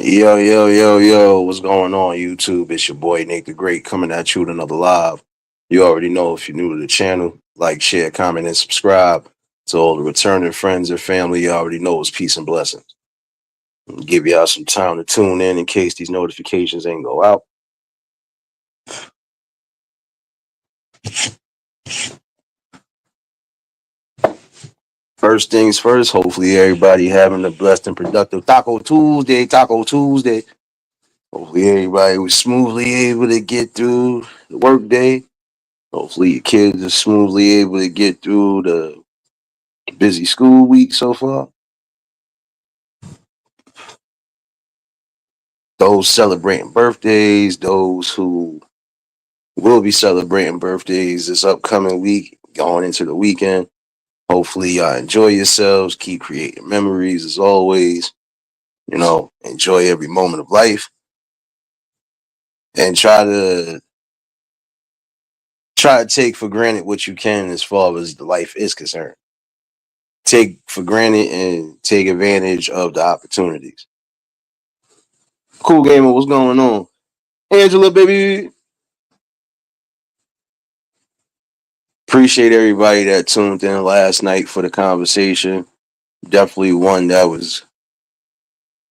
Yo, yo, yo, yo, what's going on, YouTube? It's your boy Nate the Great coming at you with another live. You already know if you're new to the channel, like, share, comment, and subscribe. To all the returning friends and family, you already know it's peace and blessings. Give y'all some time to tune in case these notifications ain't go out. First things first, hopefully everybody having a blessed and productive Taco Tuesday, Taco Tuesday. Hopefully everybody was smoothly able to get through the workday. Hopefully your kids are smoothly able to get through the busy school week so far. Those celebrating birthdays, those who will be celebrating birthdays this upcoming week, going into the weekend. Hopefully, y'all enjoy yourselves, keep creating memories as always. Enjoy every moment of life and try to take for granted what you can as far as the life is concerned. Take for granted and take advantage of the opportunities. Cool gamer, what's going on? Angela, baby. Appreciate everybody that tuned in last night for the conversation. Definitely one that was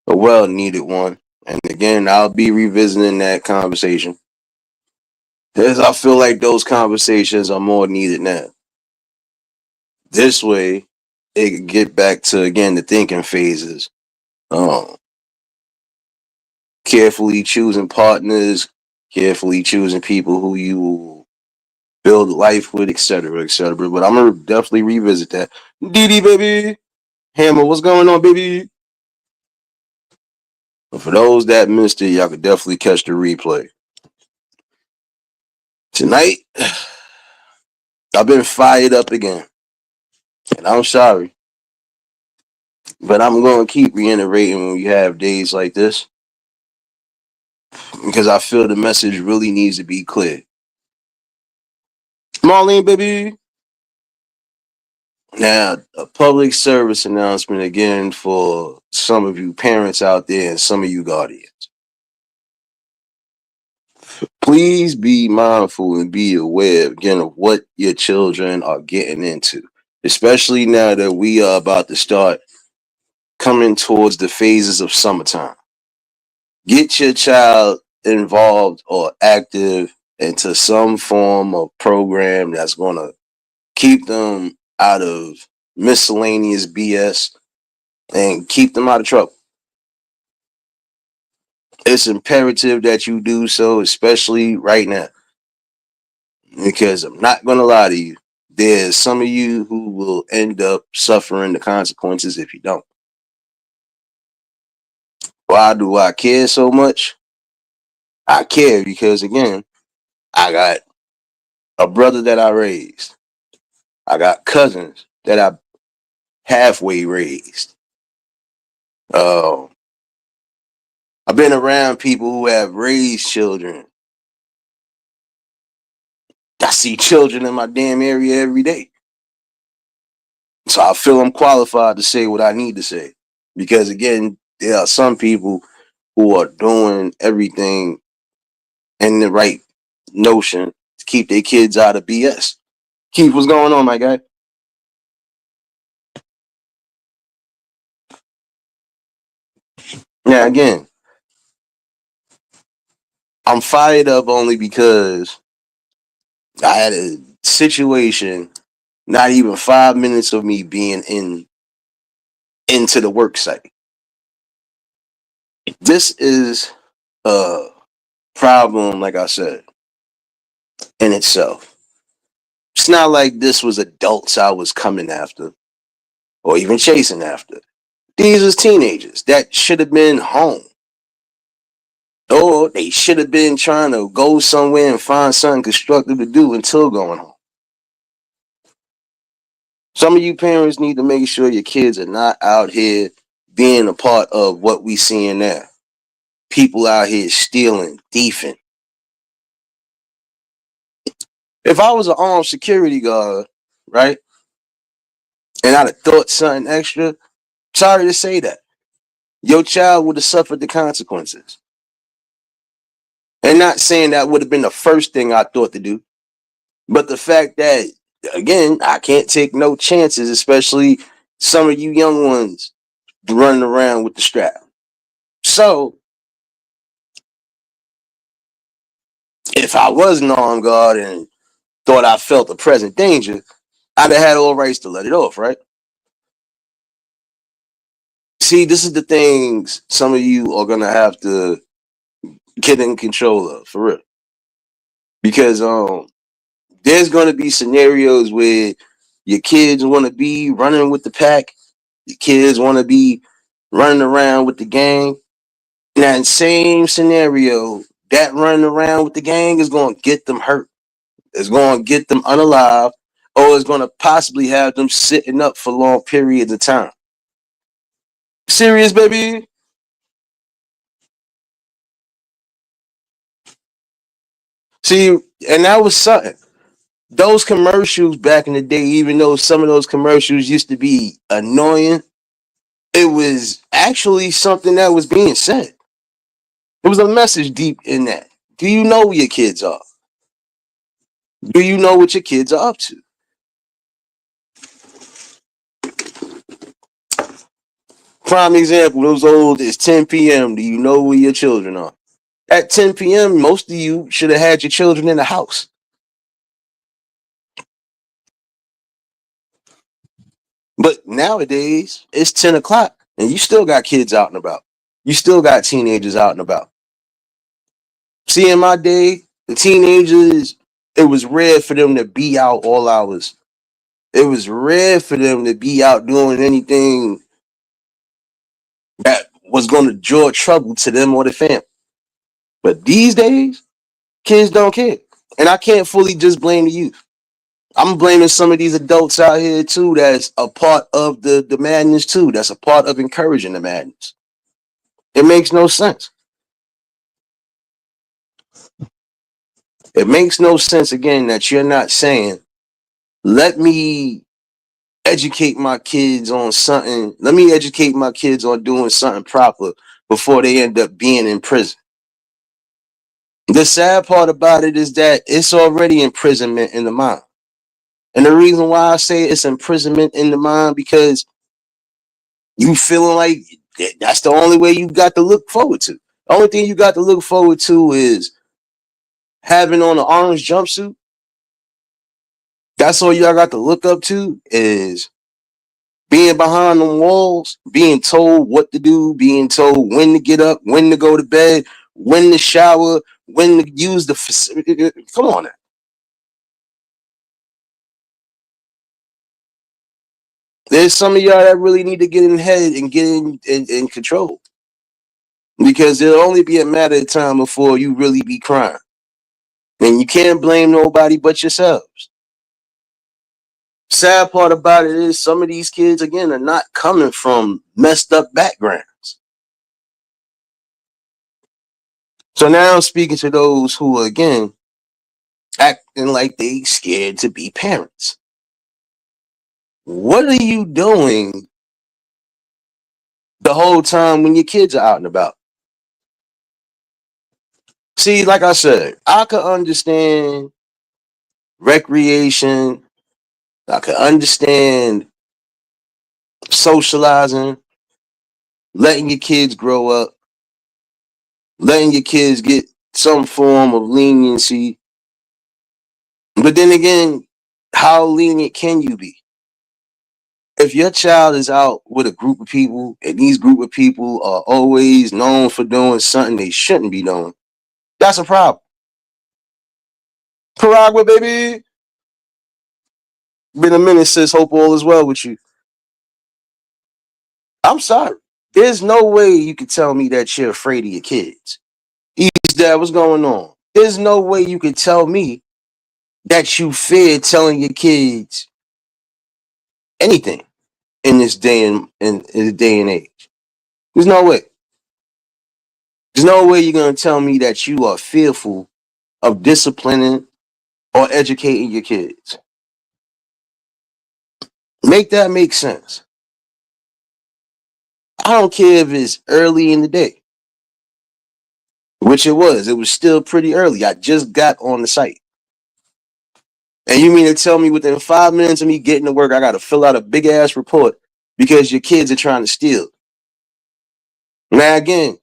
a well needed one. And again, I'll be revisiting that conversation because I feel like those conversations are more needed now. This way, it can get back to again the thinking phases. Um, Carefully choosing partners, carefully choosing people who you will build life with, etc., etc. But I'm gonna definitely revisit that. Didi, baby. Hammer, what's going on, baby? But for those that missed it, y'all could definitely catch the replay. Tonight, I've been fired up again. And I'm sorry. But I'm going to keep reiterating when we have days like this. Because I feel the message really needs to be clear. Marlene, baby. Now, a public service announcement again for some of you parents out there and some of you guardians. Please be mindful and be aware again of what your children are getting into, especially now that we are about to start coming towards the phases of summertime. Get your child involved or active into some form of program that's going to keep them out of miscellaneous BS and keep them out of trouble. It's imperative that you do so, especially right now. Because I'm not going to lie to you, there's some of you who will end up suffering the consequences if you don't. Why do I care so much? I care because, again, I got a brother that I raised. I got cousins that I halfway raised. Uh, I've been around people who have raised children. I see children in my damn area every day. So I feel I'm qualified to say what I need to say. Because again, there are some people who are doing everything in the right notion to keep their kids out of BS. Keith, what's going on, my guy? Now again, I'm fired up only because I had a situation, not even 5 minutes of me being into the work site. This is a problem, like I said, in itself. It's not like this was adults I was coming after or even chasing after. These was teenagers that should have been home. Or they should have been trying to go somewhere and find something constructive to do until going home. Some of you parents need to make sure your kids are not out here being a part of what we seeing now. People out here stealing, thieving. If I was an armed security guard, right, and I'd have thought something extra, sorry to say that. your child would have suffered the consequences. And not saying that would have been the first thing I thought to do, but the fact that, again, I can't take no chances, especially some of you young ones running around with the strap. So if I was an armed guard and thought I felt a present danger, I'd have had all rights to let it off, right? See, this is the things some of you are gonna have to get in control of, for real. Because there's gonna be scenarios where your kids wanna be running with the pack, your kids wanna be running around with the gang. In that same scenario, that running around with the gang is gonna get them hurt. It's gonna get them unalive, or it's gonna possibly have them sitting up for long periods of time. Serious, baby. See, and that was something. Those commercials back in the day, even though some of those commercials used to be annoying, it was actually something that was being said. There was a message deep in that. Do you know where your kids are? Do you know what your kids are up to? Prime example, those old, it's 10 p.m. Do you know where your children are? At 10 p.m., most of you should have had your children in the house. But nowadays, it's 10 o'clock and you still got kids out and about. You still got teenagers out and about. See, in my day, the teenagers, it was rare for them to be out all hours. It was rare for them to be out doing anything that was going to draw trouble to them or the family. But these days, kids don't care. And I can't fully just blame the youth. I'm blaming some of these adults out here too that's a part of the madness too. That's a part of encouraging the madness. It makes no sense. It makes no sense, again, that you're not saying, let me educate my kids on something. Let me educate my kids on doing something proper before they end up being in prison. The sad part about it is that it's already imprisonment in the mind. And the reason why I say it's imprisonment in the mind, because you feeling like that's the only way you got to look forward to. The only thing you got to look forward to is having on an orange jumpsuit. That's all y'all got to look up to, is being behind the walls, being told what to do, being told when to get up, when to go to bed, when to shower, when to use the facility. Come on now. There's some of y'all that really need to get in head and get in control, because it'll only be a matter of time before you really be crying. And you can't blame nobody but yourselves. Sad part about it is some of these kids, again, are not coming from messed up backgrounds. So now I'm speaking to those who are, again, acting like they scared to be parents. What are you doing the whole time when your kids are out and about? See, like I said, I could understand recreation. I could understand socializing, letting your kids grow up, letting your kids get some form of leniency. But then again, how lenient can you be? If your child is out with a group of people and these group of people are always known for doing something they shouldn't be doing, that's a problem. Paragua, baby. Been a minute, sis. Hope all is well with you. I'm sorry. There's no way you could tell me that you're afraid of your kids. East Dad, what's going on? There's no way you could tell me that you fear telling your kids anything in this day and in the day and age. There's no way. There's no way you're gonna tell me that you are fearful of disciplining or educating your kids. Make that make sense. I don't care if it's early in the day, which it was. It was still pretty early. I just got on the site. And you mean to tell me within 5 minutes of me getting to work, I got to fill out a big ass report because your kids are trying to steal? Now, again,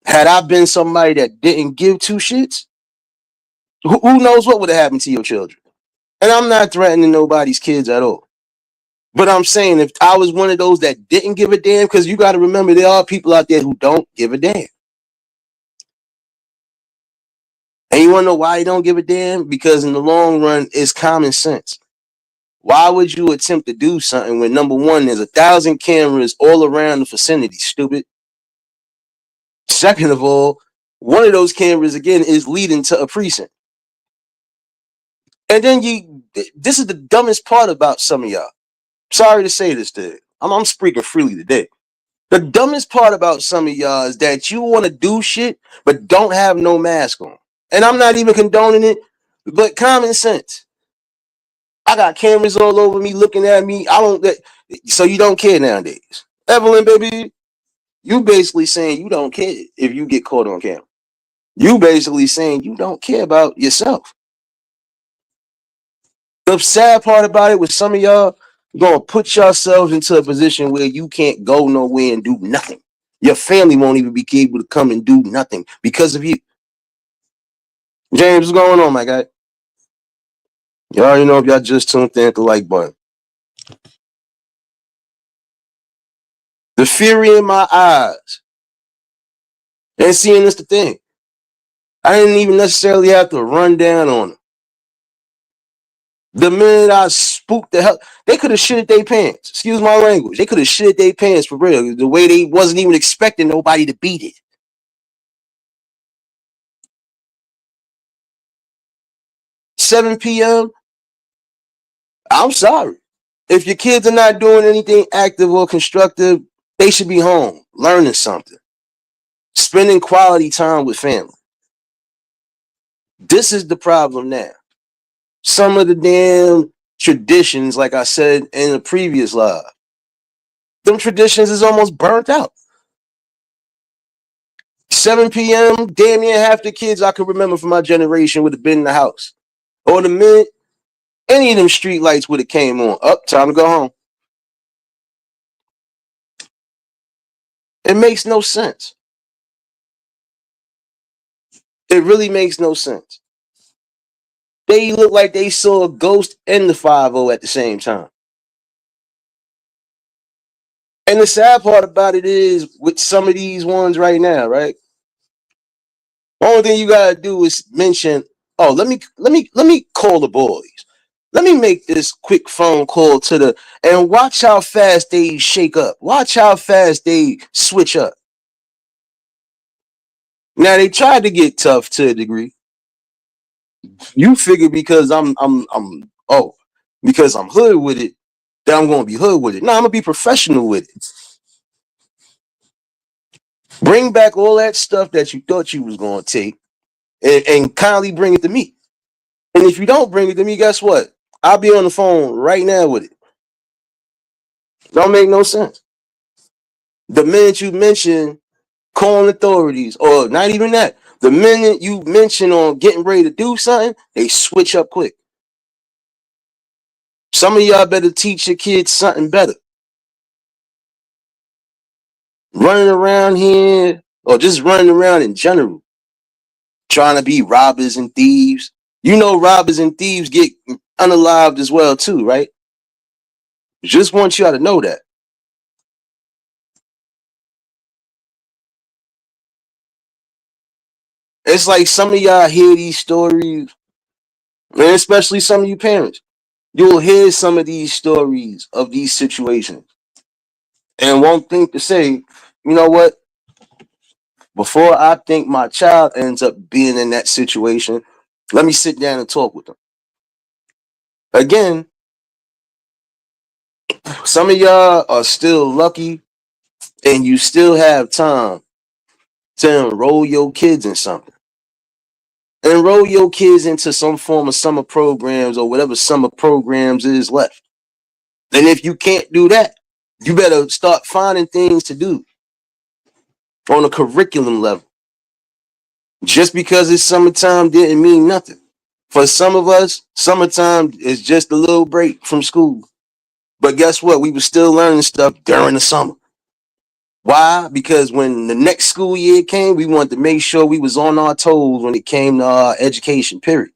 had I been somebody that didn't give two shits, who knows what would have happened to your children? And I'm not threatening nobody's kids at all. But I'm saying if I was one of those that didn't give a damn, because you got to remember there are people out there who don't give a damn. And you want to know why you don't give a damn? Because in the long run, it's common sense. Why would you attempt to do something when, number one, there's 1,000 cameras all around the vicinity, stupid? Second of all, one of those cameras, again, is leading to a precinct. And then this is the dumbest part about some of y'all. Sorry to say this, dude. I'm speaking freely today. The dumbest part about some of y'all is that you want to do shit, but don't have no mask on. And I'm not even condoning it, but common sense. I got cameras all over me looking at me. So you don't care nowadays. Evelyn, baby, you basically saying you don't care if you get caught on camera. You basically saying you don't care about yourself. The sad part about it with some of y'all, you're gonna put yourselves into a position where you can't go nowhere and do nothing. Your family won't even be able to come and do nothing because of you. James, what's going on, my guy? Y'all already know if y'all just tuned in at the like button. The fury in my eyes. And seeing this the thing. I didn't even necessarily have to run down on them. The minute I spooked the hell, they could have shit their pants. Excuse my language. They could have shit their pants for real. The way they wasn't even expecting nobody to beat it. 7 p.m. I'm sorry. If your kids are not doing anything active or constructive, they should be home learning something, spending quality time with family. This is the problem now. Some of the damn traditions, like I said in the previous live, them traditions is almost burnt out. 7 p.m., damn near half the kids I could remember from my generation would have been in the house. Or the minute any of them street lights would have came on. Up, time to go home. It makes no sense. It really makes no sense. They look like they saw a ghost and the 5-0 at the same time. And the sad part about it is with some of these ones right now, right? Only thing you gotta do is mention, oh, let me call the boys. Let me make this quick phone call to the and watch how fast they shake up. Watch how fast they switch up. Now they tried to get tough to a degree. You figure because because I'm hood with it, that I'm gonna be hood with it. No, I'm gonna be professional with it. Bring back all that stuff that you thought you was gonna take and kindly bring it to me. And if you don't bring it to me, guess what? I'll be on the phone right now with it. Don't make no sense. The minute you mention calling authorities, or not even that, the minute you mention on getting ready to do something, they switch up quick. Some of y'all better teach your kids something better. Running around here, or just running around in general, trying to be robbers and thieves. You know, robbers and thieves get unalived as well too, right? Just want y'all to know that. It's like some of y'all hear these stories, and especially some of you parents. You'll hear some of these stories of these situations and won't think to say, you know what? Before I think my child ends up being in that situation, let me sit down and talk with them. Again, some of y'all are still lucky and you still have time to enroll your kids in something. Enroll your kids into some form of summer programs or whatever summer programs is left. And if you can't do that, You better start finding things to do on a curriculum level. Just because it's summertime didn't mean nothing. For some of us, summertime is just a little break from school. But guess what? We were still learning stuff during the summer. Why? Because when the next school year came, we wanted to make sure we was on our toes when it came to our education, period.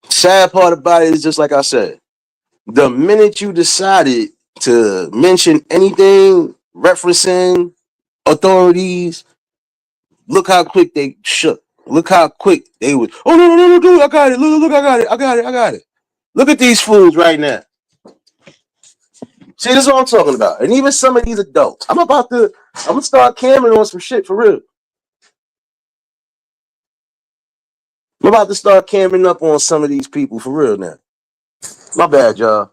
Sad part about it is just like I said, the minute you decided to mention anything referencing authorities, look how quick they shook. Look how quick they was. Oh no, dude, I got it. Look, I got it. Look at these fools right now. See, this is what I'm talking about. And even some of these adults. I'm gonna start camming on some shit for real. I'm about to start camming up on some of these people for real now. My bad, y'all.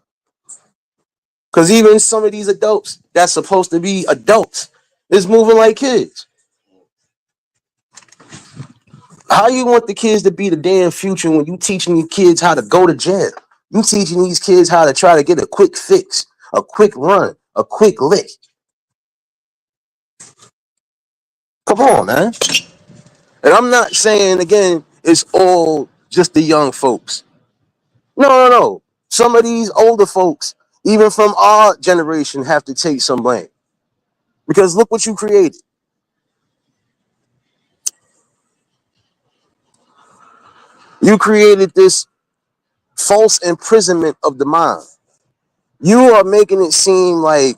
Cause even some of these adults that's supposed to be adults is moving like kids. How you want the kids to be the damn future when you teaching these kids how to go to jail? You teaching these kids how to try to get a quick fix, a quick run, a quick lick. Come on, man. And I'm not saying again it's all just the young folks. No. Some of these older folks, even from our generation, have to take some blame. Because look what you created. You created this false imprisonment of the mind. You are making it seem like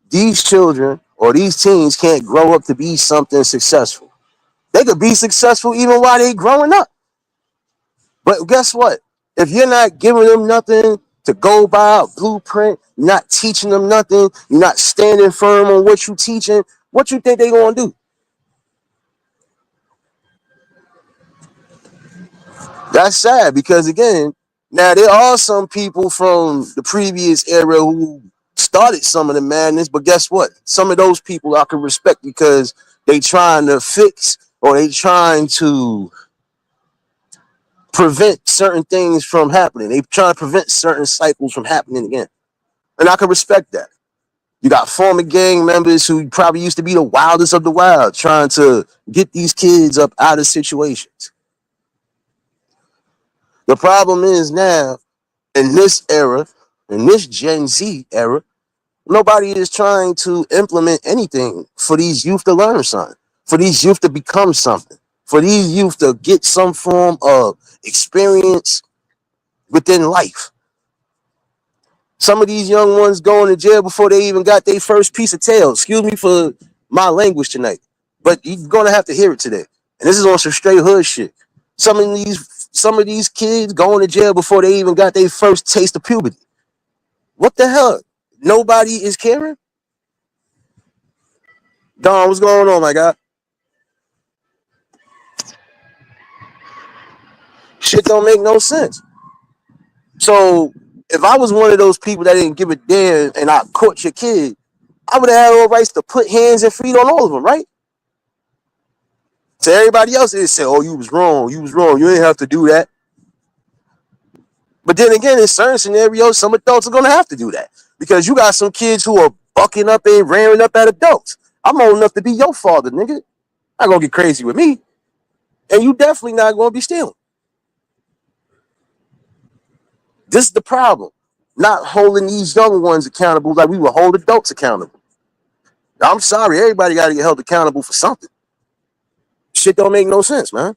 these children or these teens can't grow up to be something successful. They could be successful even while they growing up. But guess what? If you're not giving them nothing to go by a blueprint, you're not teaching them nothing, you're not standing firm on what you're teaching, what you think they're going to do? That's sad because, again, now there are some people from the previous era who started some of the madness, but guess what? Some of those people I can respect because they trying to fix or they trying to prevent certain things from happening. They trying to prevent certain cycles from happening again. And I can respect that. You got former gang members who probably used to be the wildest of the wild trying to get these kids up out of situations. The problem is now, in this era, in this Gen Z era, nobody is trying to implement anything for these youth to learn something, for these youth to become something, for these youth to get some form of experience within life. Some of these young ones going to jail before they even got their first piece of tail. Excuse me for my language tonight, but you're gonna have to hear it today. And this is on some straight hood shit. Some of these kids going to jail before they even got their first taste of puberty. What the hell? Nobody is caring? Don, what's going on, my guy? Shit don't make no sense. So if I was one of those people that didn't give a damn and I caught your kid, I would have had all rights to put hands and feet on all of them, right? To everybody else, it said, "Oh, you was wrong. You was wrong. You didn't have to do that." But then again, in certain scenarios, some adults are gonna have to do that because you got some kids who are bucking up and ramming up at adults. I'm old enough to be your father, nigga. Not gonna get crazy with me, and you definitely not gonna be stealing. This is the problem. Not holding these young ones accountable like we would hold adults accountable. I'm sorry, everybody got to get held accountable for something. Shit don't make no sense, man.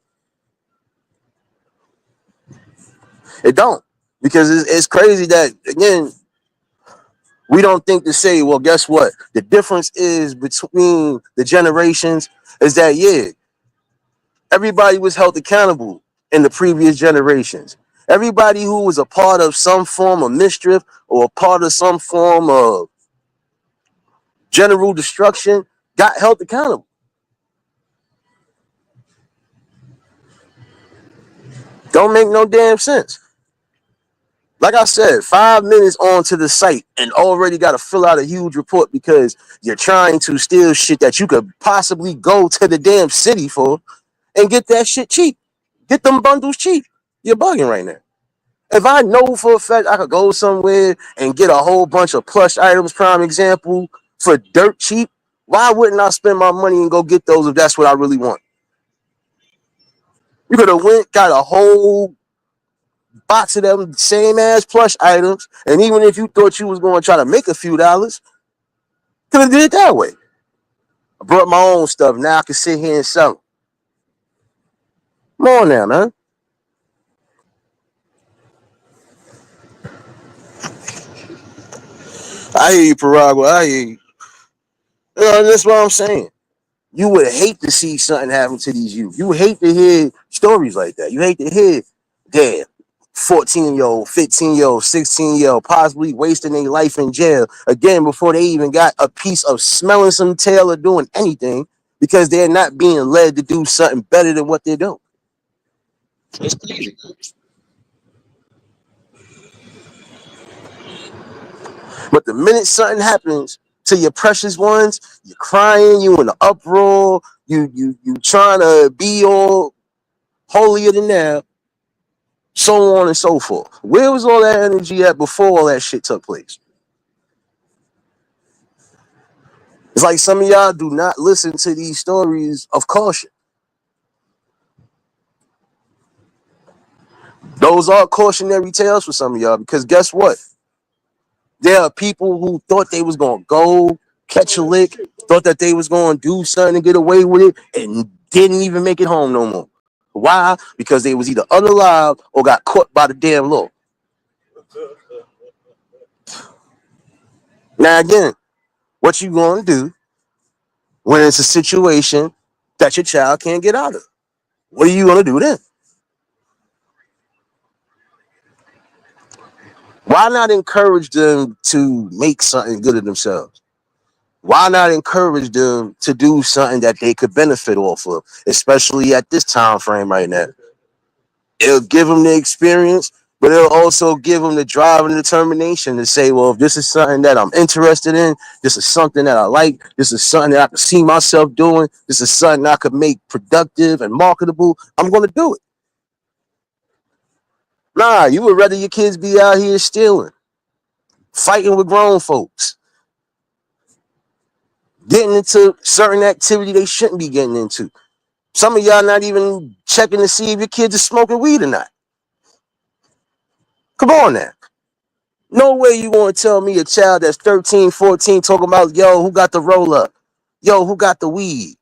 It don't. Because it's crazy that, again, we don't think to say, well, guess what? The difference is between the generations is that, yeah, everybody was held accountable in the previous generations. Everybody who was a part of some form of mischief or a part of some form of general destruction got held accountable. Don't make no damn sense. Like I said, 5 minutes onto the site and already got to fill out a huge report because you're trying to steal shit that you could possibly go to the damn city for and get that shit cheap. Get them bundles cheap. You're bugging right now. If I know for a fact I could go somewhere and get a whole bunch of plush items, prime example, for dirt cheap, why wouldn't I spend my money and go get those if that's what I really want? You could have went, got a whole box of them same ass plush items, and even if you thought you was going to try to make a few dollars, could have did it that way. I brought my own stuff. Now I can sit here and sell them. Come on now, man. I hear you, Paragua. I hear you. That's what I'm saying. You would hate to see something happen to these youth. You would hate to hear stories like that. You hate to hear, damn, 14-year-old, 15-year-old, 16-year-old possibly wasting their life in jail again before they even got a piece of smelling some tail or doing anything because they're not being led to do something better than what they're doing. It's crazy. But the minute something happens to your precious ones, you're crying, you in the uproar, you trying to be all holier than thou, so on and so forth. Where was all that energy at before all that shit took place? It's like some of y'all do not listen to these stories of caution. Those are cautionary tales for some of y'all because guess what? There are people who thought they was gonna go catch a lick, thought that they was gonna do something and get away with it, and didn't even make it home no more. Why? Because they was either unalive or got caught by the damn law. Now again, what you gonna do when it's a situation that your child can't get out of? What are you gonna do then? Why not encourage them to make something good of themselves? Why not encourage them to do something that they could benefit off of, especially at this time frame right now? It'll give them the experience, but it'll also give them the drive and determination to say, well, if this is something that I'm interested in, this is something that I like, this is something that I can see myself doing, this is something I could make productive and marketable, I'm going to do it. Nah, you would rather your kids be out here stealing, fighting with grown folks, getting into certain activity they shouldn't be getting into. Some of y'all not even checking to see if your kids are smoking weed or not. Come on now. No way you want to tell me a child that's 13, 14 talking about, yo, who got the roll up? Yo, who got the weed?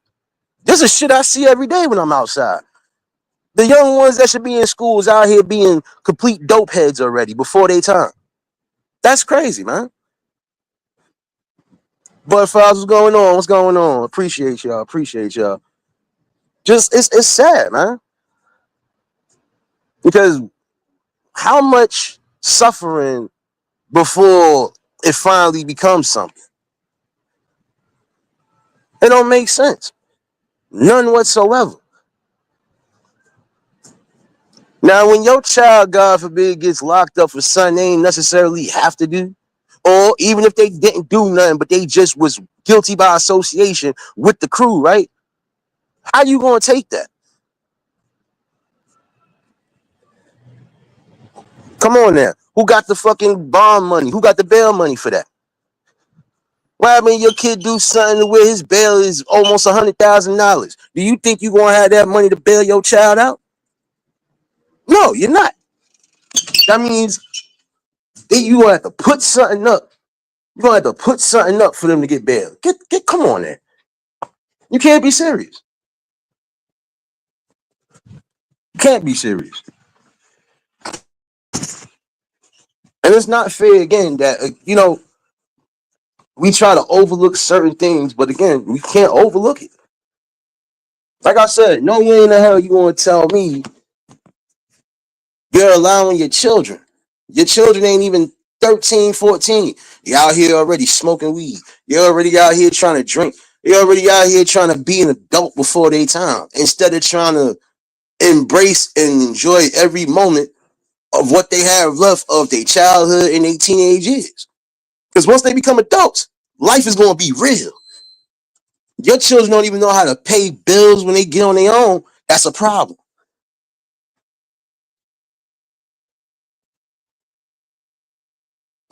This is shit I see every day when I'm outside. The young ones that should be in schools out here being complete dope heads already before their time. That's crazy, man. But Files, what's going on? What's going on? Appreciate y'all. Appreciate y'all. Just it's sad, man. Because how much suffering before it finally becomes something? It don't make sense. None whatsoever. Now, when your child, God forbid, gets locked up for something they ain't necessarily have to do, or even if they didn't do nothing, but they just was guilty by association with the crew, right? How you gonna take that? Come on now. Who got the fucking bond money? Who got the bail money for that? Why I mean your kid do something where his bail is almost $100,000? Do you think you gonna have that money to bail your child out? No, you're not. That means that you gonna have to put something up. You're gonna have to put something up for them to get bail. Come on there. You can't be serious. You can't be serious. And it's not fair again that we try to overlook certain things, but again, we can't overlook it. Like I said, no way in the hell you want to tell me you're allowing your children. Your children ain't even 13, 14. You're out here already smoking weed. You're already out here trying to drink. You're already out here trying to be an adult before their time instead of trying to embrace and enjoy every moment of what they have left of their childhood and their teenage years. Because once they become adults, life is going to be real. Your children don't even know how to pay bills when they get on their own. That's a problem.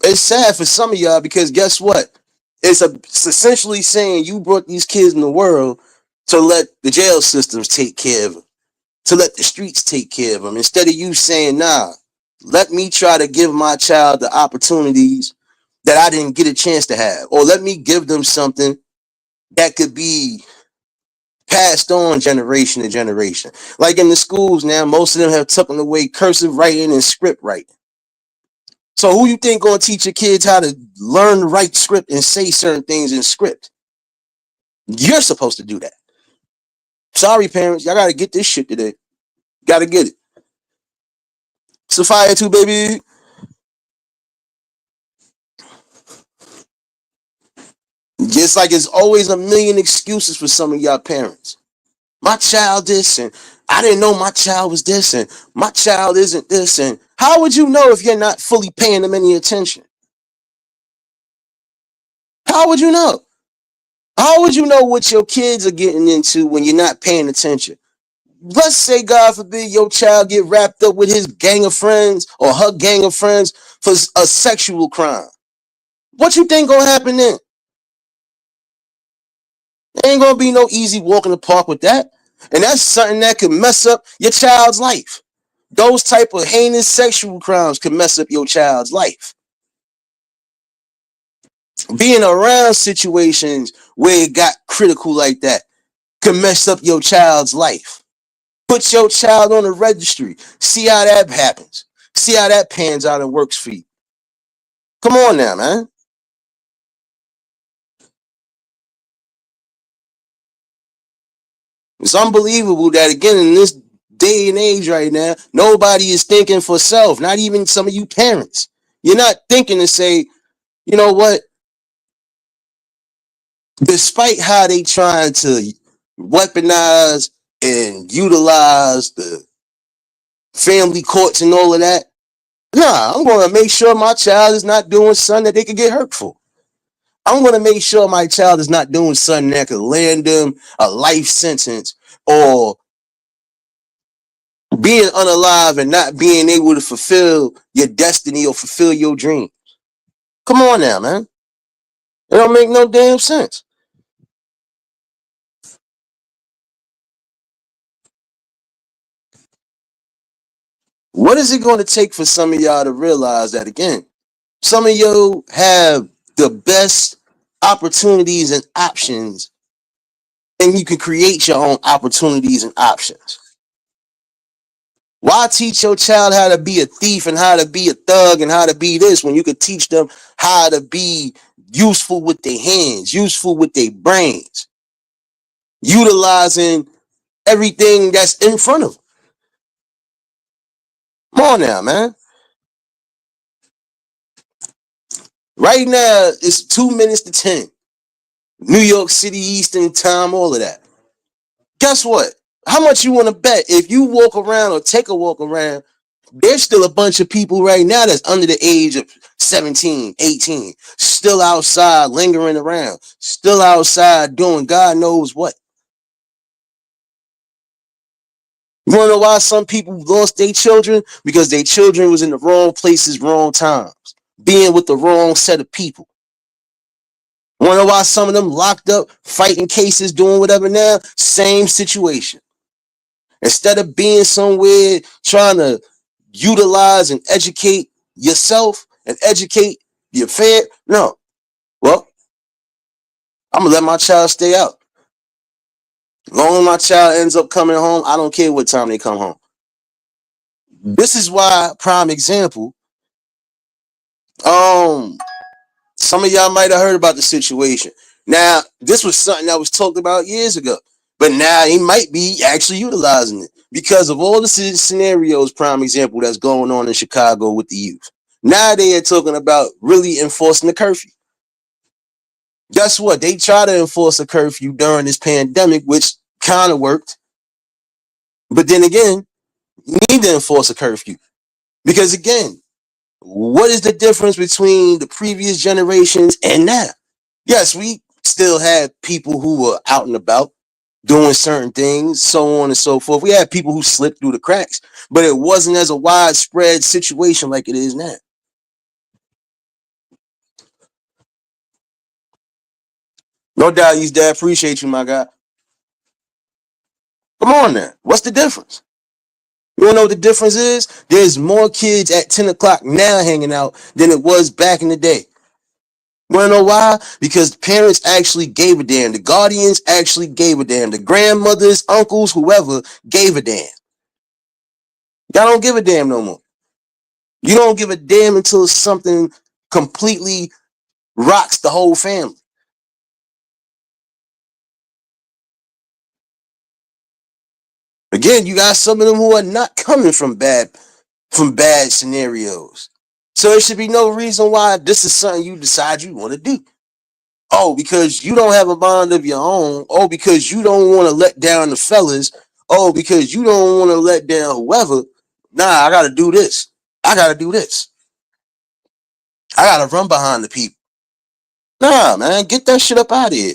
It's sad for some of y'all because guess what? It's essentially saying you brought these kids in the world to let the jail systems take care of them, to let the streets take care of them, instead of you saying, nah, let me try to give my child the opportunities that I didn't get a chance to have, or let me give them something that could be passed on generation to generation. Like in the schools now, most of them have taken away cursive writing and script writing. So who you think gonna teach your kids how to learn to write script and say certain things in script? You're supposed to do that. Sorry, parents, y'all gotta get this shit today. Gotta get it. Sophia too, baby. Just like it's always a million excuses for some of y'all parents. My child this, and I didn't know my child was this, and my child isn't this, and how would you know if you're not fully paying them any attention? How would you know? How would you know what your kids are getting into when you're not paying attention? Let's say, God forbid, your child get wrapped up with his gang of friends or her gang of friends for a sexual crime. What you think gonna happen then? There ain't gonna be no easy walk in the park with that. And that's something that could mess up your child's life. Those type of heinous sexual crimes could mess up your child's life. Being around situations where it got critical like that could mess up your child's life. Put your child on the registry. See how that happens. See how that pans out and works for you. Come on now, man. It's unbelievable that again in this day and age right now, nobody is thinking for self. Not even some of you parents. You're not thinking to say, you know what? Despite how they trying to weaponize and utilize the family courts and all of that, nah, I'm going to make sure my child is not doing something that they could get hurt for. I'm going to make sure my child is not doing something that could land them a life sentence or being unalive and not being able to fulfill your destiny or fulfill your dream. Come on now, man. It don't make no damn sense. What is it going to take for some of y'all to realize that again? Some of you have the best opportunities and options, and you can create your own opportunities and options. Why teach your child how to be a thief and how to be a thug and how to be this when you could teach them how to be useful with their hands, useful with their brains, utilizing everything that's in front of them? Come on now, man. Right now, it's 2 minutes to 10. New York City, Eastern Time, all of that. Guess what? How much you want to bet if you walk around or take a walk around, there's still a bunch of people right now that's under the age of 17, 18, still outside lingering around, still outside doing God knows what. You want to know why some people lost their children? Because their children was in the wrong places, wrong times, being with the wrong set of people. Want to know why some of them locked up, fighting cases, doing whatever now? Same situation. Instead of being somewhere trying to utilize and educate yourself and educate your family, no. Well, I'm gonna let my child stay out. As long as my child ends up coming home, I don't care what time they come home. This is why, prime example, um, some of y'all might have heard about the situation. Now, this was something that was talked about years ago, but now he might be actually utilizing it because of all the scenarios, prime example, that's going on in Chicago with the youth. Now they are talking about really enforcing the curfew. Guess what? They try to enforce a curfew during this pandemic, which kind of worked. But then again, you need to enforce a curfew because again, what is the difference between the previous generations and now? Yes, we still had people who were out and about doing certain things, so on and so forth. We had people who slipped through the cracks, but it wasn't as a widespread situation like it is now. No doubt, you dad. Appreciate you, my guy. Come on now. What's the difference? You wanna know what the difference is? There's more kids at 10 o'clock now hanging out than it was back in the day. Wanna know why? Because parents actually gave a damn. The guardians actually gave a damn. The grandmothers, uncles, whoever gave a damn. Y'all don't give a damn no more. You don't give a damn until something completely rocks the whole family. Again, you got some of them who are not coming from bad scenarios. So there should be no reason why this is something you decide you want to do. Oh, because you don't have a bond of your own. Oh, because you don't want to let down the fellas. Oh, because you don't want to let down whoever. Nah, I gotta do this. I gotta do this. I gotta run behind the people. Nah, man, get that shit up out of here.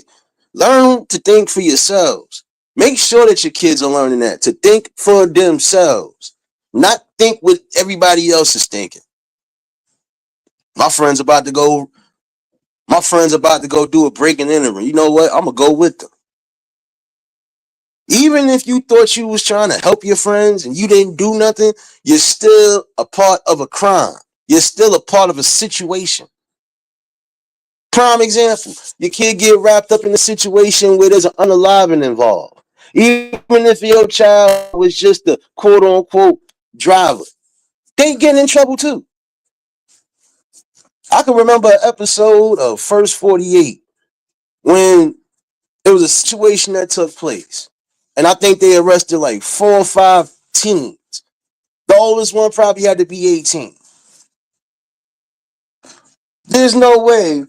Learn to think for yourselves. Make sure that your kids are learning that to think for themselves, not think what everybody else is thinking. My friend's about to go. My friend's about to go do a break and entering. You know what? I'm gonna go with them. Even if you thought you was trying to help your friends and you didn't do nothing, you're still a part of a crime. You're still a part of a situation. Prime example, your kid get wrapped up in a situation where there's an unaliving involved. Even if your child was just a quote unquote driver, they getting in trouble too. I can remember an episode of First 48 when it was a situation that took place. And I think they arrested like 4 or 5 teens. The oldest one probably had to be 18. There's no way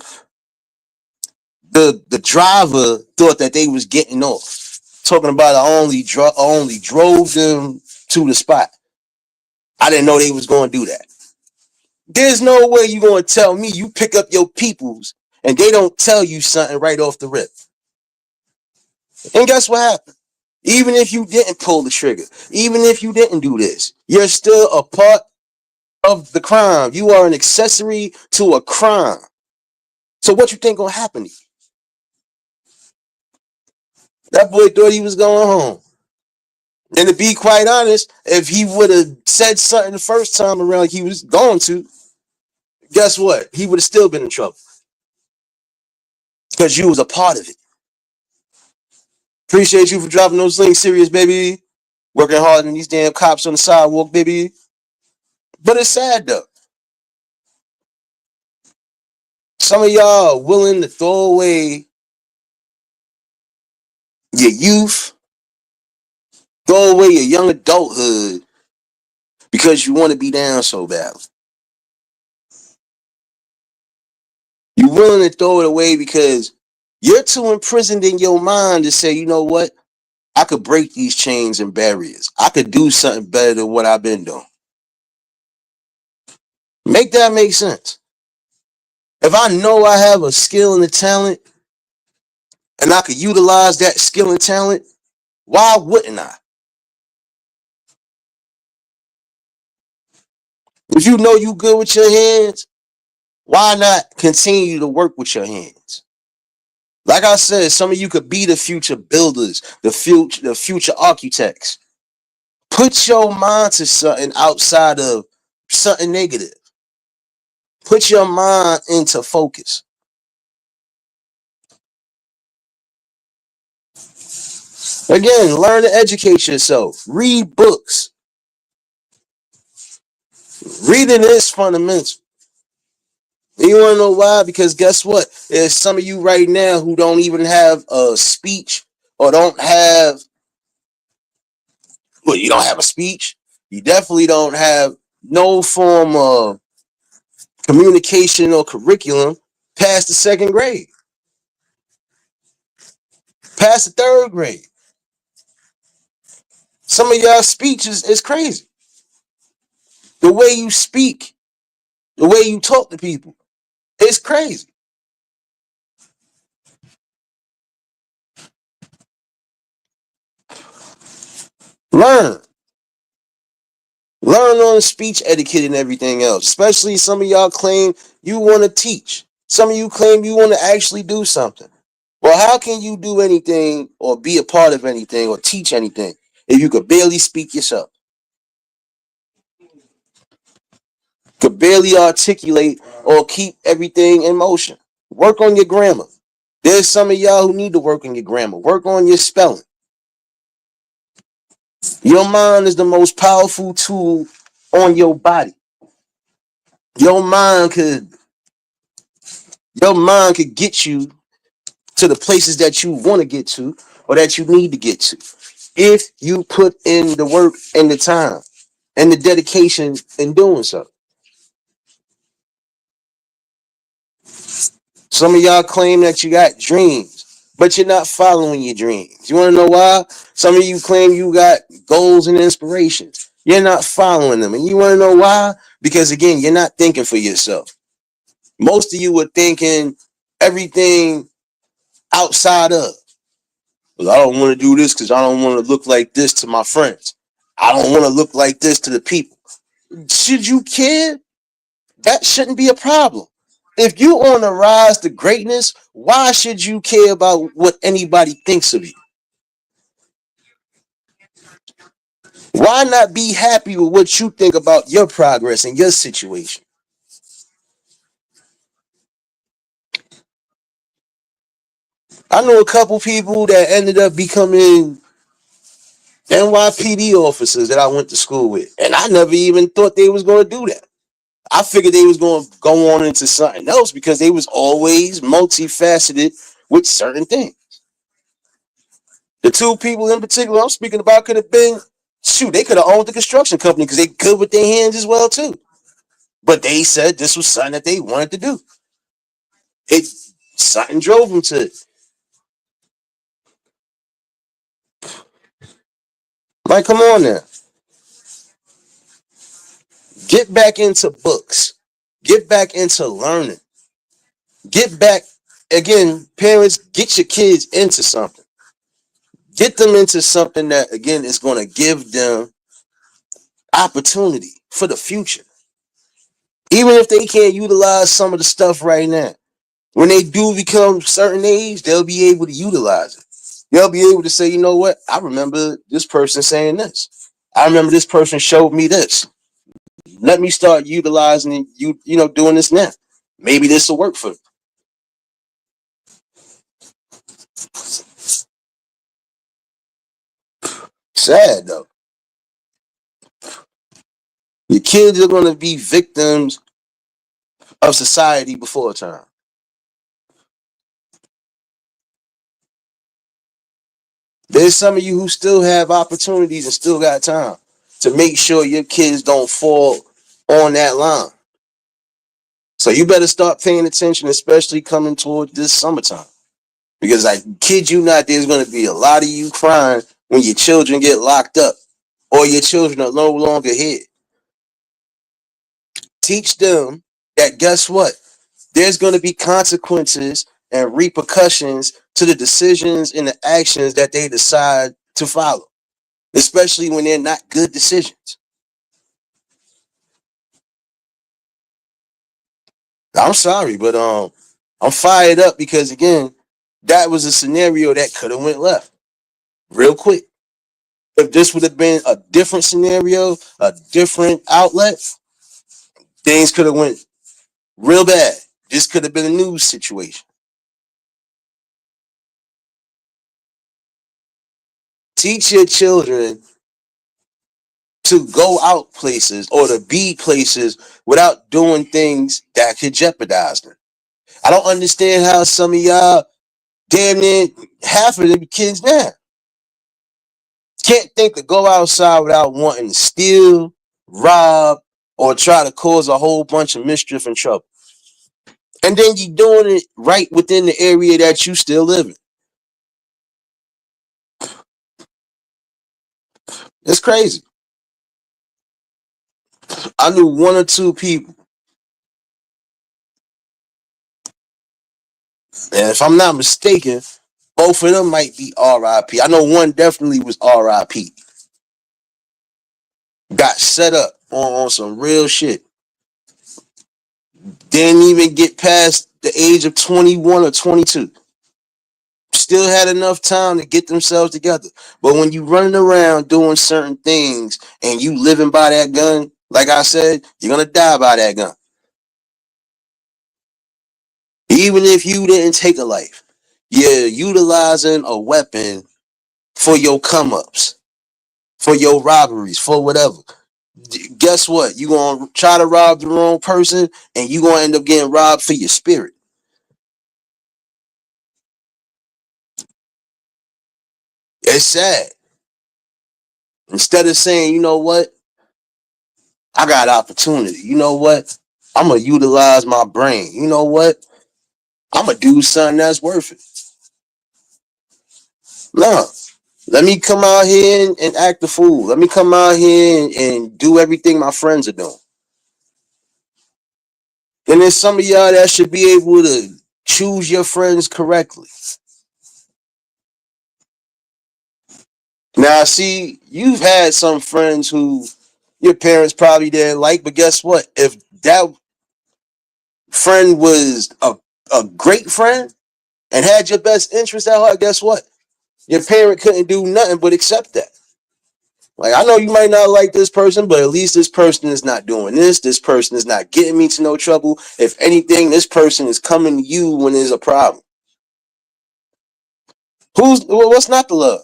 the driver thought that they was getting off. Talking about I only drove them to the spot. I didn't know they was going to do that. There's no way you going to tell me you pick up your peoples and they don't tell you something right off the rip. And guess what happened? Even if you didn't pull the trigger, even if you didn't do this, you're still a part of the crime. You are an accessory to a crime. So what you think gonna happen to you? That boy thought he was going home. And to be quite honest, if he would have said something the first time around like he was going to, guess what? He would have still been in trouble because you was a part of it. Appreciate you for dropping those links, serious baby. Working harder than these damn cops on the sidewalk, baby. But it's sad though. Some of y'all are willing to throw away your youth, throw away your young adulthood because you want to be down so badly. You're willing to throw it away because you're too imprisoned in your mind to say, you know what? I could break these chains and barriers. I could do something better than what I've been doing. Make that make sense. If I know I have a skill and a talent and I could utilize that skill and talent, why wouldn't I? If you know you good with your hands, why not continue to work with your hands? Like I said, some of you could be the future builders, the future architects. Put your mind to something outside of something negative. Put your mind into focus. Again, learn to educate yourself. Read books. Reading is fundamental. You want to know why? Because guess what? There's some of you right now who don't even have a speech or don't have, well, you don't have a speech. You definitely don't have no form of communication or curriculum past the second grade, past the third grade. Some of y'all speeches is crazy. The way you speak, the way you talk to people, it's crazy. Learn. Learn on speech etiquette and everything else. Especially some of y'all claim you want to teach. Some of you claim you want to actually do something. Well, how can you do anything or be a part of anything or teach anything if you could barely speak yourself? Could barely articulate or keep everything in motion. Work on your grammar. There's some of y'all who need to work on your grammar. Work on your spelling. Your mind is the most powerful tool on your body. Your mind could your mind could get you to the places that you want to get to or that you need to get to. If you put in the work and the time and the dedication in doing so. Some of y'all claim that you got dreams, but you're not following your dreams. You want to know why? Some of you claim you got goals and inspirations. You're not following them. And you want to know why? Because again, you're not thinking for yourself. Most of you are thinking everything outside of. Well, I don't want to do this because I don't want to look like this to my friends. I don't want to look like this to the people. Should you care? That shouldn't be a problem. If you on a rise to greatness, why should you care about what anybody thinks of you? Why not be happy with what you think about your progress and your situation? I know a couple people that ended up becoming NYPD officers that I went to school with, and I never even thought they was going to do that. I figured they was going to go on into something else because they was always multifaceted with certain things. The two people in particular I'm speaking about could have been, shoot, they could have owned the construction company because they good with their hands as well too. But they said this was something that they wanted to do. It something drove them to it. Like, come on now, get back into books, get back into learning, get back again. Parents, get your kids into something. Get them into something that again is going to give them opportunity for the future. Even if they can't utilize some of the stuff right now, when they do become certain age, they'll be able to utilize it. They'll be able to say, you know what? I remember this person saying this. I remember this person showed me this. Let me start utilizing it, doing this now. Maybe this will work for them. Sad though. Your kids are going to be victims of society before time. There's some of you who still have opportunities and still got time to make sure your kids don't fall on that line. So you better start paying attention, especially coming toward this summertime. Because I kid you not, there's going to be a lot of you crying when your children get locked up or your children are no longer here. Teach them that guess what? There's going to be consequences and repercussions to the decisions and the actions that they decide to follow, especially when they're not good decisions. I'm sorry, but I'm fired up because again, that was a scenario that could have went left real quick. If this would have been a different scenario, a different outlet, things could have went real bad. This could have been a news situation. Teach your children to go out places or to be places without doing things that could jeopardize them. I don't understand how some of y'all, damn near half of the kids now, can't think to go outside without wanting to steal, rob, or try to cause a whole bunch of mischief and trouble. And then you doing it right within the area that you still live in. It's crazy. I knew one or two people, and if I'm not mistaken, both of them might be RIP. I know one definitely was RIP. Got set up on some real shit. Didn't even get past the age of 21 or 22. still had enough time to get themselves together. But when you running around doing certain things and you living by that gun, like I said, you're gonna die by that gun. Even if you didn't take a life, you're utilizing a weapon for your come ups, for your robberies, for whatever. Guess what? You gonna try to rob the wrong person, and you gonna end up getting robbed for your spirit. It's sad. Instead of saying, you know what, I got opportunity. You know what, I'm gonna utilize my brain. You know what, I'm gonna do something that's worth it. No, let me come out here and act the fool. Let me come out here and do everything my friends are doing. And there's some of y'all that should be able to choose your friends correctly. Now, see, you've had some friends who your parents probably didn't like, but guess what? If that friend was a great friend and had your best interest at heart, guess what? Your parent couldn't do nothing but accept that. Like, I know you might not like this person, but at least this person is not doing this. This person is not getting me to no trouble. If anything, this person is coming to you when there's a problem. What's not to love?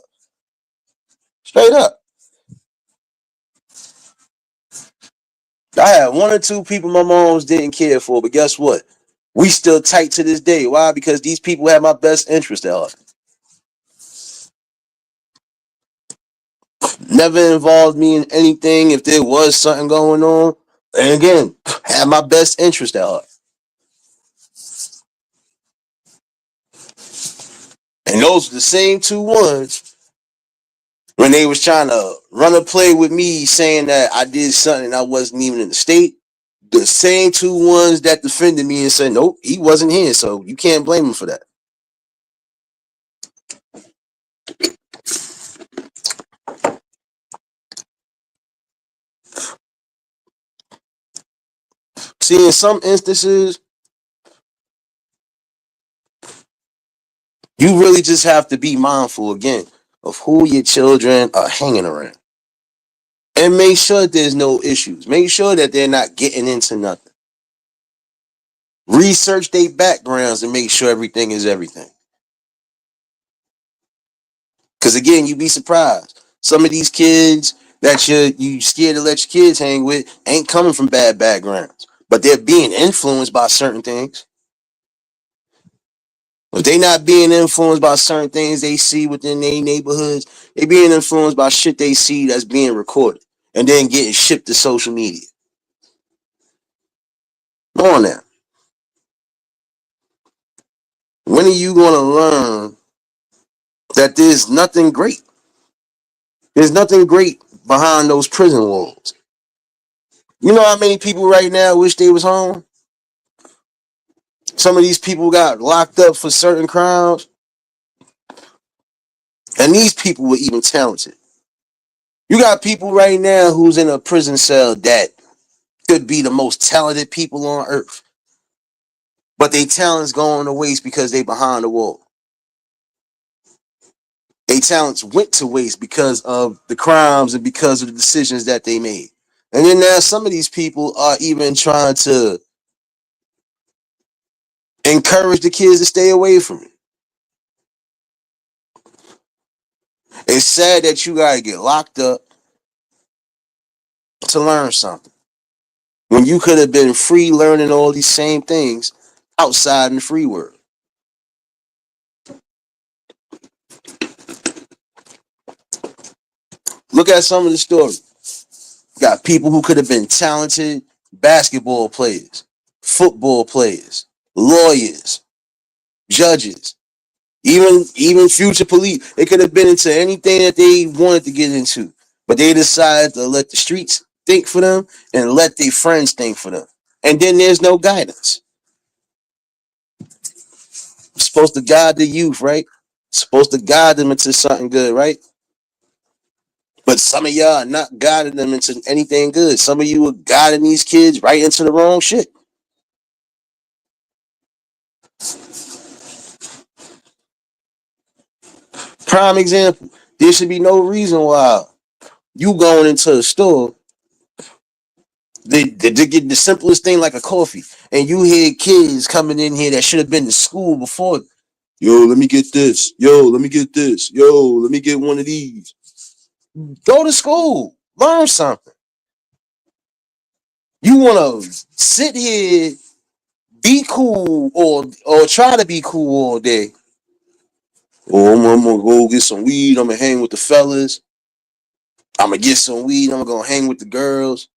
Straight up. I had one or two people my moms didn't care for, but guess what? We still tight to this day. Why? Because these people have my best interest at heart. Never involved me in anything if there was something going on. And again, have my best interest at heart. And those are the same two ones when they was trying to run a play with me saying that I did something I wasn't even in the state. The same two ones that defended me and said, nope, he wasn't here, so you can't blame him for that. See, in some instances, you really just have to be mindful again of who your children are hanging around. And make sure there's no issues. Make sure that they're not getting into nothing. Research their backgrounds and make sure everything is everything. Because again, you'd be surprised. Some of these kids that you scared to let your kids hang with ain't coming from bad backgrounds, but they're being influenced by certain things. If they not being influenced by certain things they see within their neighborhoods, they being influenced by shit they see that's being recorded and then getting shipped to social media. Come on now. When are you going to learn that there's nothing great? There's nothing great behind those prison walls. You know how many people right now wish they was home? Some of these people got locked up for certain crimes, and these people were even talented. You got people right now who's in a prison cell that could be the most talented people on earth, but their talents going to waste because they behind the wall. Their talents went to waste because of the crimes and because of the decisions that they made. And then now some of these people are even trying to encourage the kids to stay away from it. It's sad that you gotta get locked up to learn something when you could have been free learning all these same things outside in the free world. Look at some of the stories. Got people who could have been talented basketball players, football players, lawyers, judges, even future police. They could have been into anything that they wanted to get into, but they decided to let the streets think for them and let their friends think for them. And then there's no guidance. You're supposed to guide the youth, right? Supposed to guide them into something good, right? But some of y'all are not guiding them into anything good. Some of you are guiding these kids right into the wrong shit. Prime example. There should be no reason why you going into a store, they get the simplest thing like a coffee, and you hear kids coming in here that should have been to school before. Yo, let me get this. Yo, let me get this. Yo, let me get one of these. Go to school. Learn something. You want to sit here, be cool, or try to be cool all day. Or I'm gonna go get some weed. I'm gonna hang with the fellas. I'm gonna get some weed. I'm gonna hang with the girls.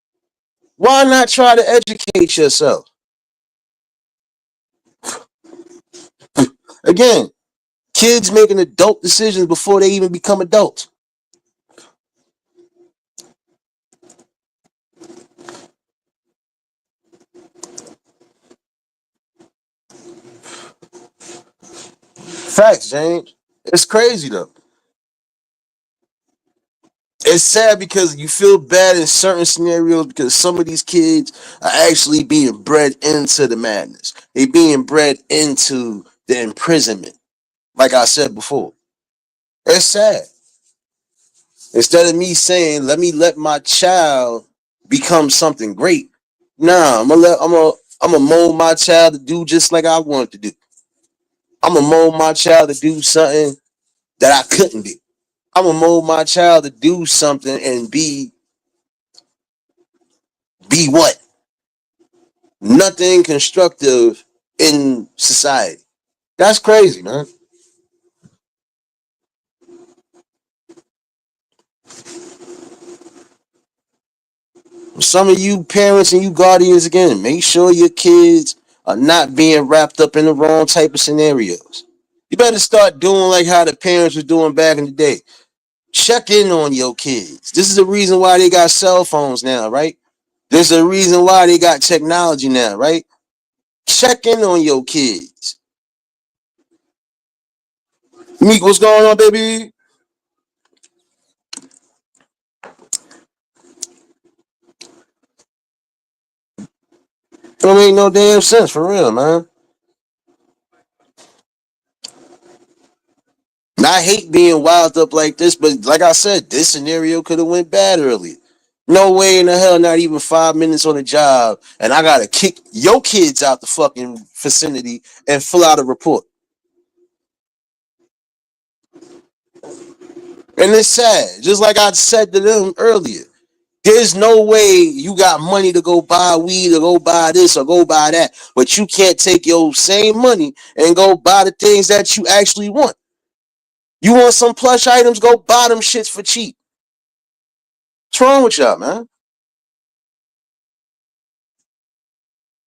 Why not try to educate yourself? Again, kids making adult decisions before they even become adults. Facts, James. It's crazy though. It's sad because you feel bad in certain scenarios because some of these kids are actually being bred into the madness. They being bred into the imprisonment. Like I said before, it's sad. Instead of me saying, let my child become something great. Nah, I'm gonna mold my child to do just like I want to do. I'm gonna mold my child to do something that I couldn't do. I'm gonna mold my child to do something and be what? Nothing constructive in society. That's crazy, man. Some of you parents and you guardians, again, make sure your kids are not being wrapped up in the wrong type of scenarios. You better start doing like how the parents was doing back in the day. Check in on your kids. This is the reason why they got cell phones now, right? There's a reason why they got technology now, right? Check in on your kids. Meek, what's going on, baby? Don't make no damn sense for real, man. And I hate being wild up like this, but like I said, this scenario could have went bad earlier. No way in the hell, not even 5 minutes on the job, and I gotta kick your kids out the fucking vicinity and fill out a report. And it's sad, just like I said to them earlier. There's no way you got money to go buy weed or go buy this or go buy that, but you can't take your same money and go buy the things that you actually want. You want some plush items? Go buy them shits for cheap. What's wrong with y'all, man?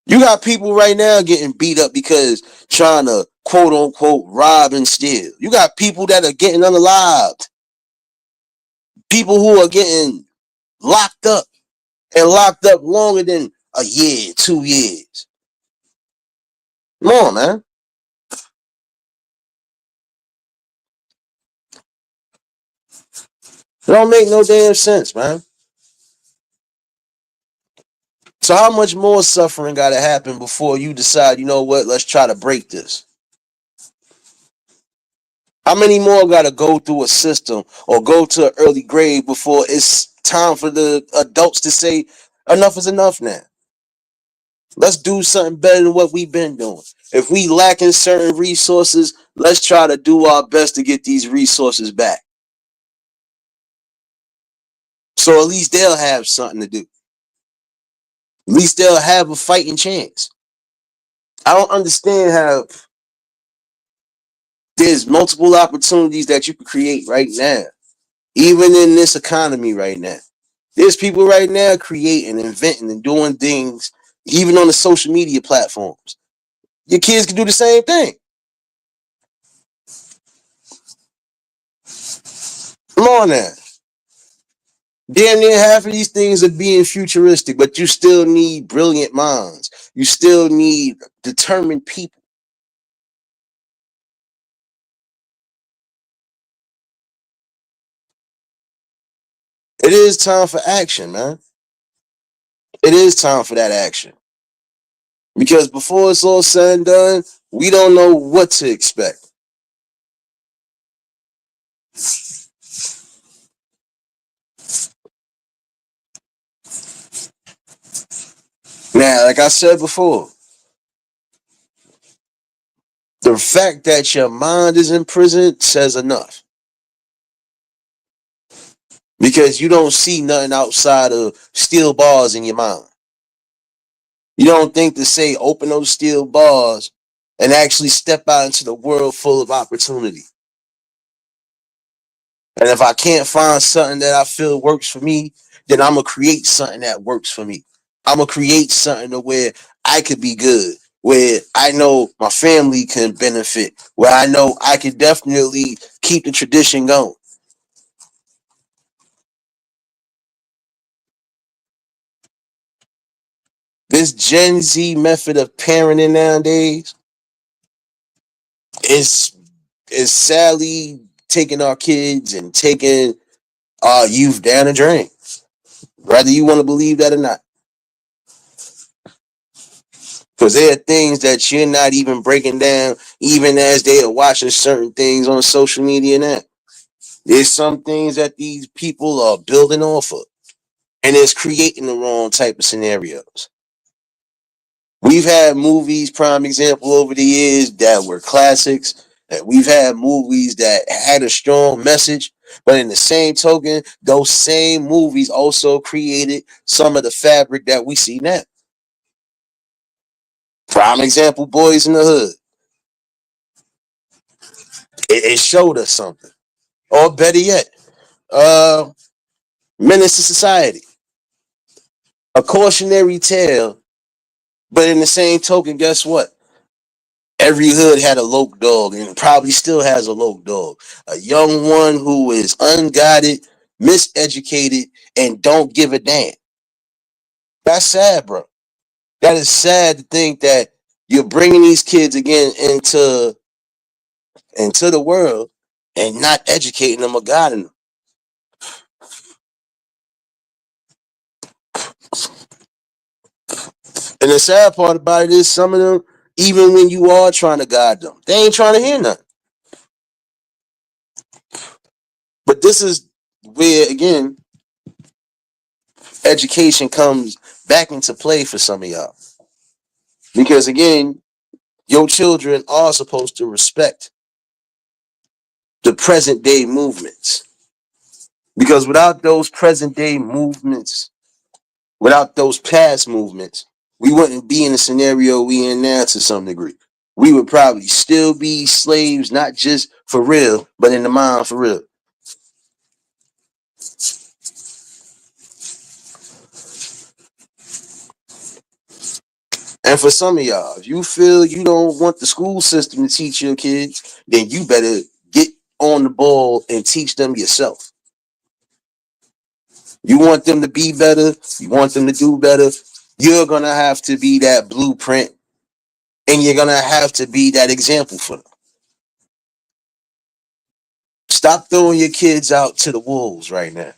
You got people right now getting beat up because trying to quote unquote rob and steal. You got people that are getting unalived. People who are getting locked up and locked up longer than a year, 2 years. Come on, man. It don't make no damn sense, man. So how much more suffering got to happen before you decide, you know what, let's try to break this? How many more got to go through a system or go to an early grave before it's time for the adults to say enough is enough now? Let's do something better than what we've been doing. If we lack in certain resources, let's try to do our best to get these resources back. So at least they'll have something to do. At least they'll have a fighting chance. I don't understand how there's multiple opportunities that you can create right now, even in this economy right now. There's people right now creating, inventing, and doing things, even on the social media platforms. Your kids can do the same thing. Come on now. Damn near half of these things are being futuristic, but you still need brilliant minds. You still need determined people. It is time for action, man. It is time for that action. Because before it's all said and done, we don't know what to expect. Now, like I said before, the fact that your mind is in prison says enough because you don't see nothing outside of steel bars in your mind. You don't think to say open those steel bars and actually step out into the world full of opportunity. And if I can't find something that I feel works for me, then I'm gonna create something that works for me. I'm gonna create something to where I could be good, where I know my family can benefit, where I know I can definitely keep the tradition going. This Gen Z method of parenting nowadays is is sadly taking our kids and taking our youth down the drain. Whether you want to believe that or not. Because there are things that you're not even breaking down, even as they are watching certain things on social media now. There's some things that these people are building off of, and it's creating the wrong type of scenarios. We've had movies, prime example, over the years that were classics. And we've had movies that had a strong message, but in the same token, those same movies also created some of the fabric that we see now. Prime example, Boys in the Hood. It showed us something. Or better yet, uh, Menace to Society. A cautionary tale, but in the same token, guess what? Every hood had a loc dog and probably still has a loc dog. A young one who is unguided, miseducated, and don't give a damn. That's sad, bro. That is sad to think that you're bringing these kids again into the world and not educating them or guiding them. And the sad part about it is some of them, even when you are trying to guide them, they ain't trying to hear nothing. But this is where, again, education comes back into play for some of y'all. Because, again, your children are supposed to respect the present day movements. Because without those present day movements, without those past movements, we wouldn't be in the scenario we in now to some degree. We would probably still be slaves, not just for real, but in the mind for real. And for some of y'all, if you feel you don't want the school system to teach your kids, then you better get on the ball and teach them yourself. You want them to be better, you want them to do better, you're going to have to be that blueprint and you're going to have to be that example for them. Stop throwing your kids out to the wolves right now.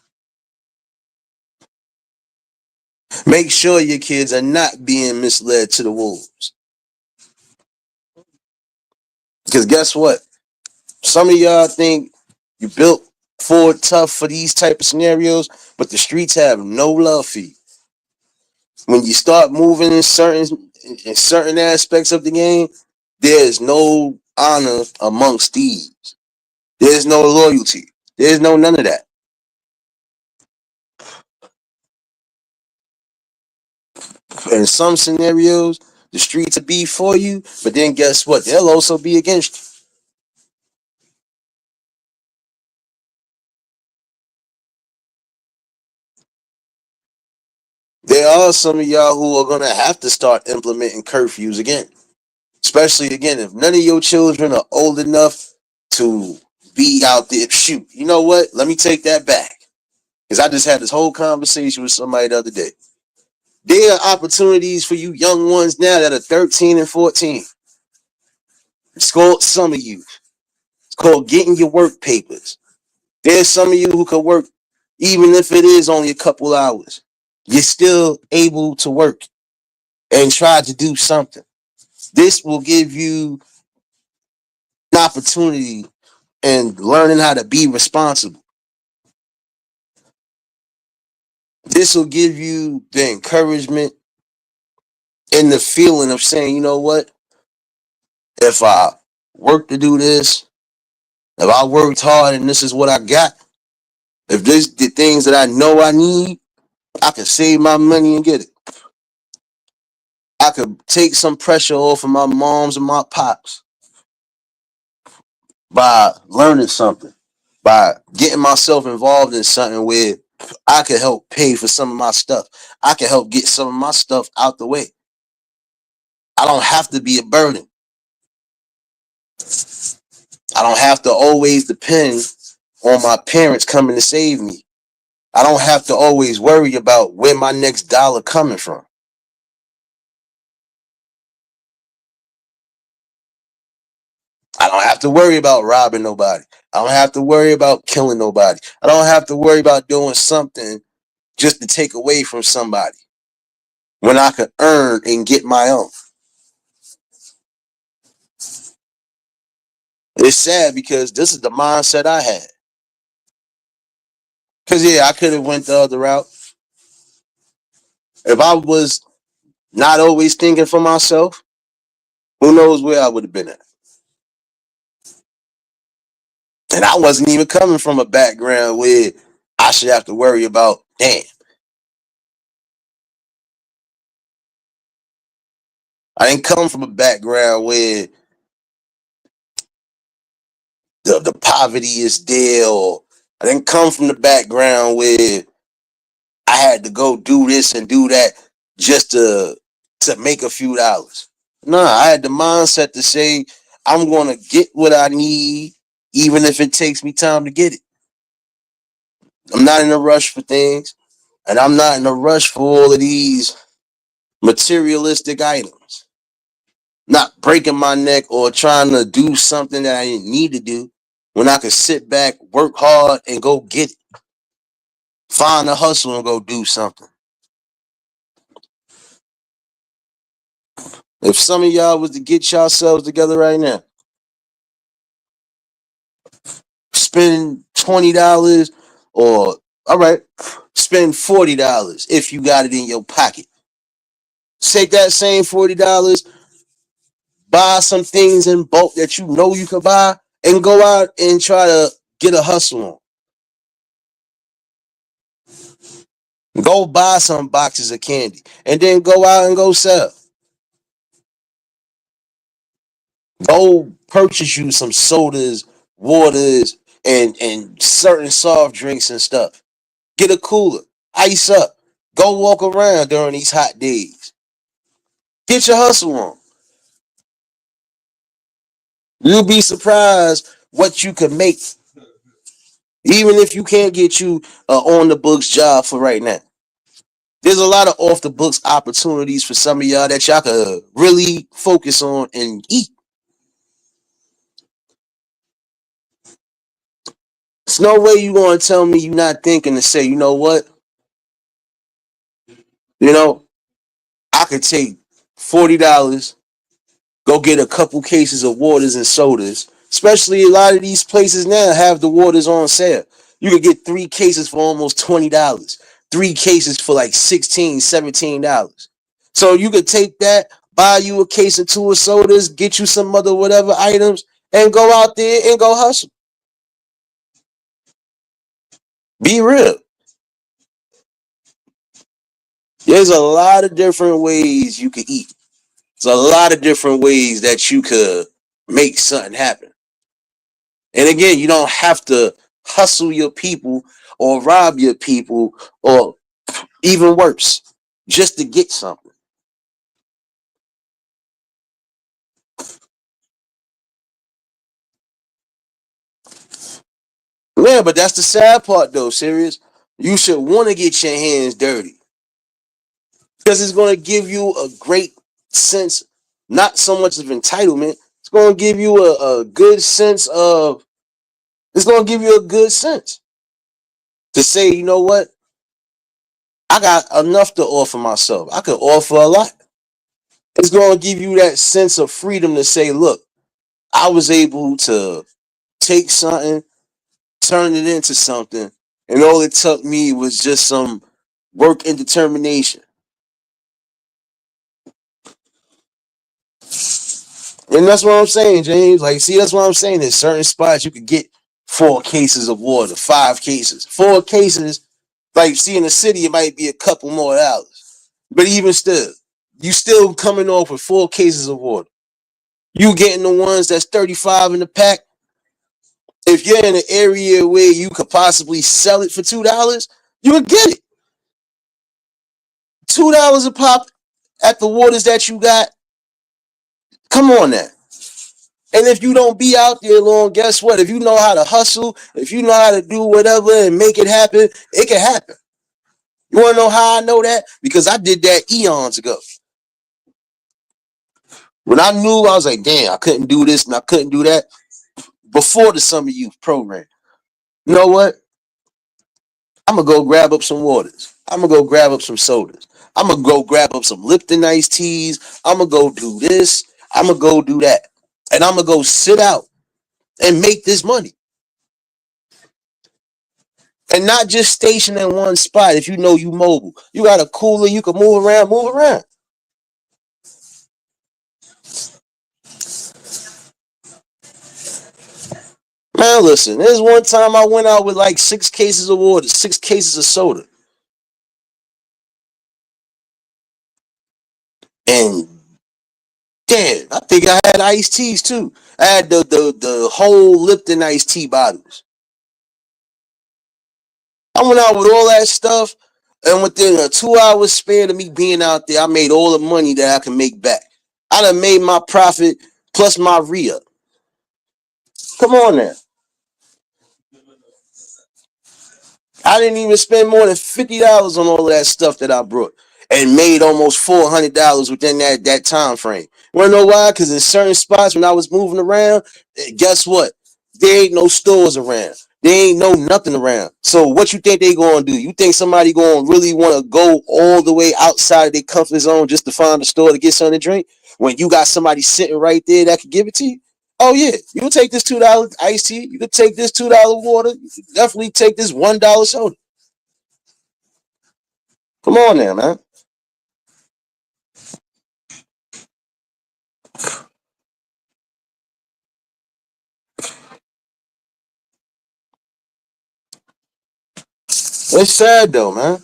Make sure your kids are not being misled to the wolves. Because guess what? Some of y'all think you built for tough for these type of scenarios, but the streets have no love for you. When you start moving in certain aspects of the game, there's no honor amongst thieves. There's no loyalty. There's no none of that. In some scenarios, the streets will be for you, but then guess what? They'll also be against you. There are some of y'all who are gonna have to start implementing curfews again. Especially again, if none of your children are old enough to be out there. Shoot, you know what? Let me take that back. Because I just had this whole conversation with somebody the other day. There are opportunities for you young ones now that are 13 and 14. It's called summer youth. It's called getting your work papers. There's some of you who could work, even if it is only a couple hours. You're still able to work and try to do something. This will give you an opportunity and learning how to be responsible. This will give you the encouragement and the feeling of saying, you know what? If I work to do this, if I worked hard and this is what I got, if this the things that I know I need, I can save my money and get it. I could take some pressure off of my moms and my pops by learning something, by getting myself involved in something where I could help pay for some of my stuff. I can help get some of my stuff out the way. I don't have to be a burden. I don't have to always depend on my parents coming to save me. I don't have to always worry about where my next dollar coming from. I don't have to worry about robbing nobody. I don't have to worry about killing nobody. I don't have to worry about doing something just to take away from somebody when I could earn and get my own. It's sad because this is the mindset I had. Cause yeah, I could have went the other route. If I was not always thinking for myself, who knows where I would have been at. And I wasn't even coming from a background where I should have to worry about, damn, I didn't come from a background where the poverty is there, or I didn't come from the background where I had to go do this and do that just to make a few dollars. Nah, I had the mindset to say I'm gonna get what I need, even if it takes me time to get it. I'm not in a rush for things, and I'm not in a rush for all of these materialistic items. Not breaking my neck or trying to do something that I didn't need to do when I could sit back, work hard, and go get it. Find a hustle and go do something. If some of y'all was to get yourselves together right now, spend $20 or all right, spend $40 if you got it in your pocket. Take that same $40, buy some things in bulk that you know you could buy, and go out and try to get a hustle on. Go buy some boxes of candy and then go out and go sell. Go purchase you some sodas, waters, and certain soft drinks and stuff. Get a cooler, ice up. Go walk around during these hot days. Get your hustle on. You'll be surprised what you could make, even if you can't get you on the books job for right now. There's a lot of off the books opportunities for some of y'all that y'all could really focus on and eat. There's no way you gonna tell me you're not thinking to say, you know what? You know, I could take $40, go get a couple cases of waters and sodas. Especially a lot of these places now have the waters on sale. You could get 3 cases for almost $20. 3 cases for like $16, $17. So you could take that, buy you a case or two of sodas, get you some other whatever items, and go out there and go hustle. Be real. There's a lot of different ways you could eat. There's a lot of different ways that you could make something happen. And again, you don't have to hustle your people or rob your people or even worse, just to get something. Yeah, but that's the sad part though, serious. You should want to get your hands dirty because it's going to give you a great sense, not so much of entitlement. It's going to give you a good sense of, it's going to give you a good sense to say, you know what? I got enough to offer myself. I could offer a lot. It's going to give you that sense of freedom to say, look, I was able to take something, turn it into something, and all it took me was just some work and determination. And that's what I'm saying, James. Like, see, that's what I'm saying. There's certain spots you could get 4 cases of water, 5 cases, 4 cases. Like, see, in the city, it might be a couple more dollars. But even still, you still coming off with 4 cases of water. You getting the ones that's 35 in the pack. If you're in an area where you could possibly sell it for $2, you would get it. $2 a pop at the waters that you got. Come on now. And if you don't be out there long, guess what? If you know how to hustle, if you know how to do whatever and make it happen, it can happen. You want to know how I know that? Because I did that eons ago. When I knew, I was like, damn, I couldn't do this and I couldn't do that before the summer youth program. You know what? I'm going to go grab up some waters. I'm going to go grab up some sodas. I'm going to go grab up some Lipton iced teas. I'm going to go do this. I'm going to go do that. And I'm going to go sit out and make this money. And not just stationed in one spot. If you know you mobile, you got a cooler, you can move around, move around. Man, listen, there's one time I went out with like 6 cases of water, 6 cases of soda. And damn, I think I had iced teas too. I had the whole Lipton iced tea bottles. I went out with all that stuff, and within a 2 hour span of me being out there, I made all the money that I can make back. I done made my profit plus my re-up. Come on now. I didn't even spend more than $50 on all of that stuff that I brought and made almost $400 within that time frame. Wanna know why? Because in certain spots when I was moving around, guess what? There ain't no stores around. There ain't no nothing around. So what you think they gonna do? You think somebody gonna really want to go all the way outside of their comfort zone just to find a store to get something to drink when you got somebody sitting right there that could give it to you? Oh yeah, you can take this $2 iced tea. You can take this $2 water. You can definitely take this $1 soda. Come on now, man. It's sad though, man.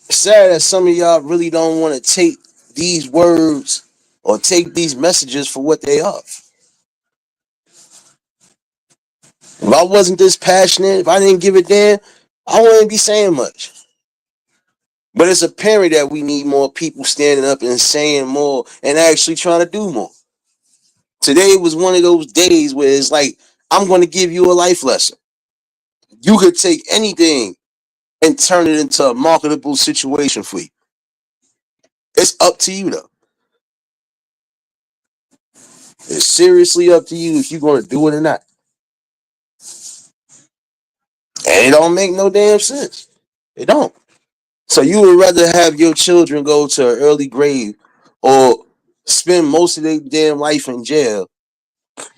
It's sad that some of y'all really don't want to take these words or take these messages for what they are. If I wasn't this passionate, if I didn't give a damn, I wouldn't be saying much. But it's apparent that we need more people standing up and saying more and actually trying to do more. Today was one of those days where it's like, I'm going to give you a life lesson. You could take anything and turn it into a marketable situation for you. It's up to you though. It's seriously up to you if you're going to do it or not. And it don't make no damn sense. It don't. So you would rather have your children go to an early grave or spend most of their damn life in jail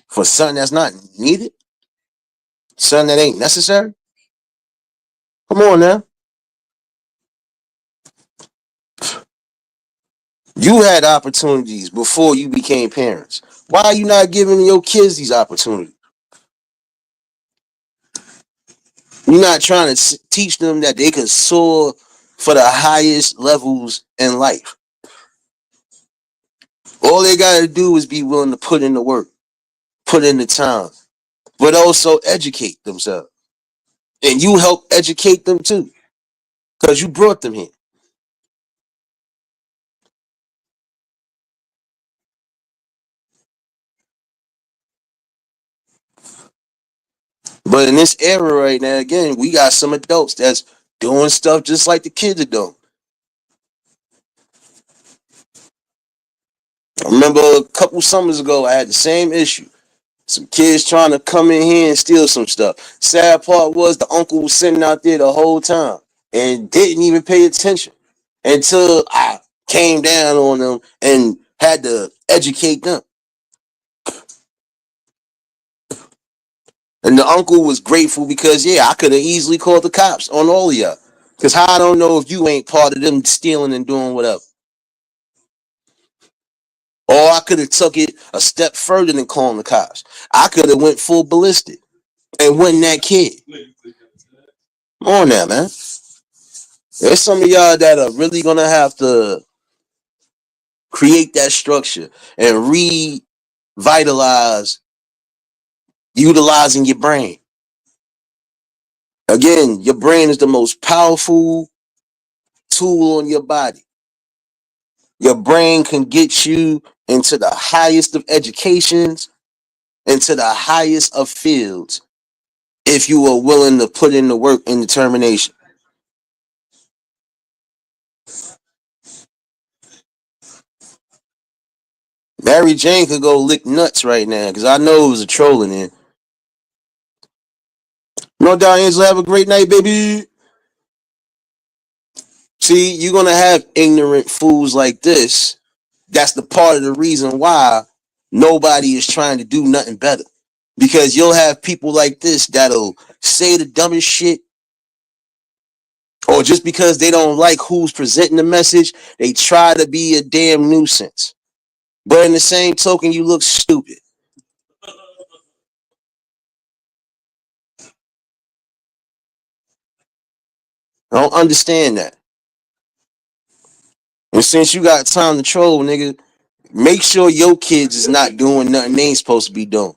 for something that's not needed? Something that ain't necessary? Come on now. You had opportunities before you became parents. Why are you not giving your kids these opportunities? You're not trying to teach them that they can soar for the highest levels in life. All they got to do is be willing to put in the work, put in the time, but also educate themselves. And you help educate them too, because you brought them here. But in this era right now, again, we got some adults that's doing stuff just like the kids are doing. I remember a couple summers ago, I had the same issue. Some kids trying to come in here and steal some stuff. Sad part was the uncle was sitting out there the whole time and didn't even pay attention until I came down on them and had to educate them. And the uncle was grateful because, yeah, I could have easily called the cops on all of y'all. Because how I don't know if you ain't part of them stealing and doing whatever. Or I could have took it a step further than calling the cops. I could have went full ballistic and wasn't that kid. Come on now, man. There's some of y'all that are really going to have to create that structure and revitalize utilizing your brain. Again, your brain is the most powerful tool on your body. Your brain can get you into the highest of educations, into the highest of fields, if you are willing to put in the work and determination. Mary Jane could go lick nuts right now because I know it was a trolling in. No doubt, Angela. Have a great night, baby. See, you're gonna have ignorant fools like this. That's the part of the reason why nobody is trying to do nothing better. Because you'll have people like this that'll say the dumbest shit, or just because they don't like who's presenting the message, they try to be a damn nuisance. But in the same token, you look stupid. I don't understand that. And since you got time to troll, nigga, make sure your kids is not doing nothing they ain't supposed to be doing.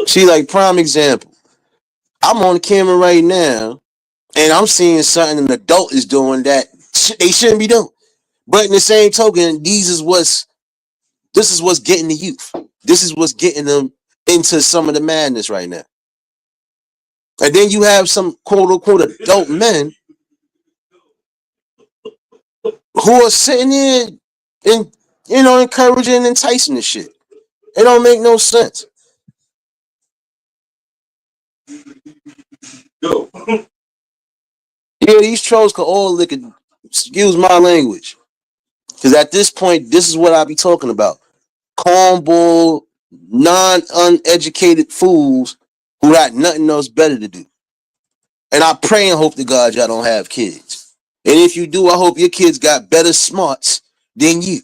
See, like prime example. I'm on the camera right now, and I'm seeing something an adult is doing that they shouldn't be doing. But in the same token, this is what's getting the youth. This is what's getting them into some of the madness right now. And then you have some quote unquote adult men who are sitting there and encouraging and enticing this shit. It don't make no sense. Yeah, these trolls could all lick it. Excuse my language. Because at this point, this is what I be talking about. Cornball, non-uneducated fools who got nothing else better to do. And I pray and hope to God y'all don't have kids. And if you do, I hope your kids got better smarts than you.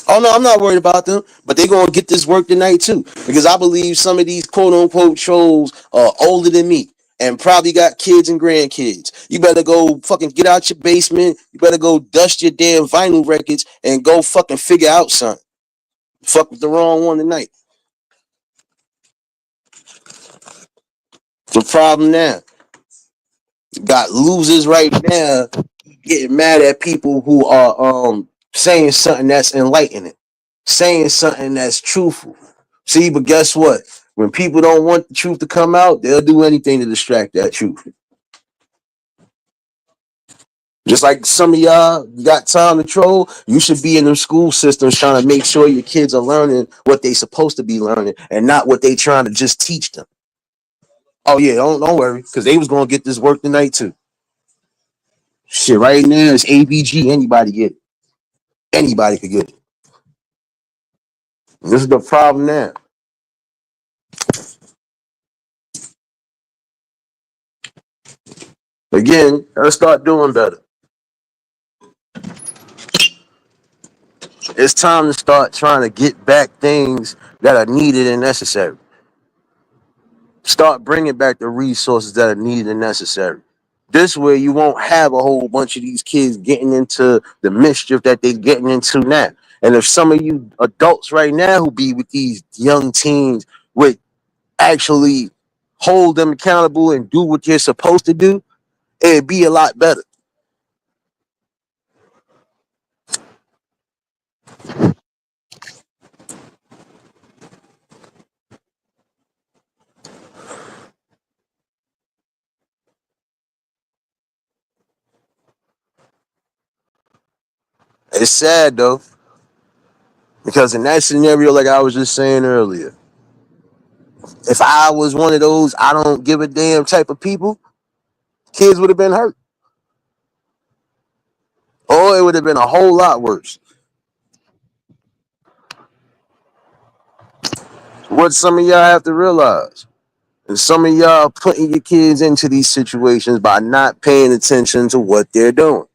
Oh no, I'm not worried about them, but they're gonna get this work tonight too. Because I believe some of these quote unquote trolls are older than me and probably got kids and grandkids. You better go fucking get out your basement. You better go dust your damn vinyl records and go fucking figure out something. Fuck with the wrong one tonight. The problem now. You got losers right now getting mad at people who are saying something that's enlightening, saying something that's truthful. See, but guess what? When people don't want the truth to come out, they'll do anything to distract that truth. Just like some of y'all got time to troll, you should be in the school systems trying to make sure your kids are learning what they supposed to be learning and not what they trying to just teach them. Oh yeah, don't worry, because they was gonna get this work tonight too. Shit, right now it's ABG. Anybody get it. Anybody could get it. This is the problem now. Again, let's start doing better. It's time to start trying to get back things that are needed and necessary. Start bringing back the resources that are needed and necessary. This way, you won't have a whole bunch of these kids getting into the mischief that they're getting into now. And if some of you adults right now who be with these young teens would actually hold them accountable and do what you're supposed to do, it'd be a lot better. It's sad though, because in that scenario, like I was just saying earlier, if I was one of those I don't give a damn type of people, kids would have been hurt. Or it would have been a whole lot worse. What some of y'all have to realize, and some of y'all putting your kids into these situations by not paying attention to what they're doing.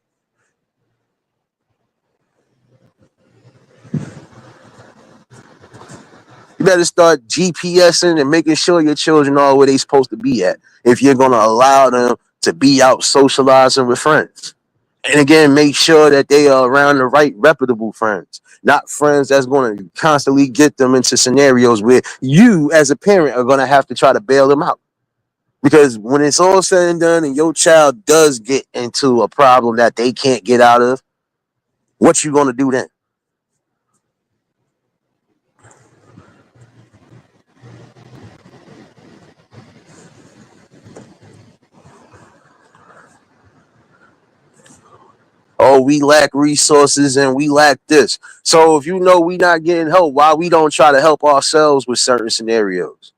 You better start GPSing and making sure your children are where they're supposed to be at if you're going to allow them to be out socializing with friends. And again, make sure that they are around the right reputable friends, not friends that's going to constantly get them into scenarios where you, as a parent, are going to have to try to bail them out. Because when it's all said and done and your child does get into a problem that they can't get out of, what you going to do then? Oh, we lack resources and we lack this. So if you know we not getting help, why we don't try to help ourselves with certain scenarios?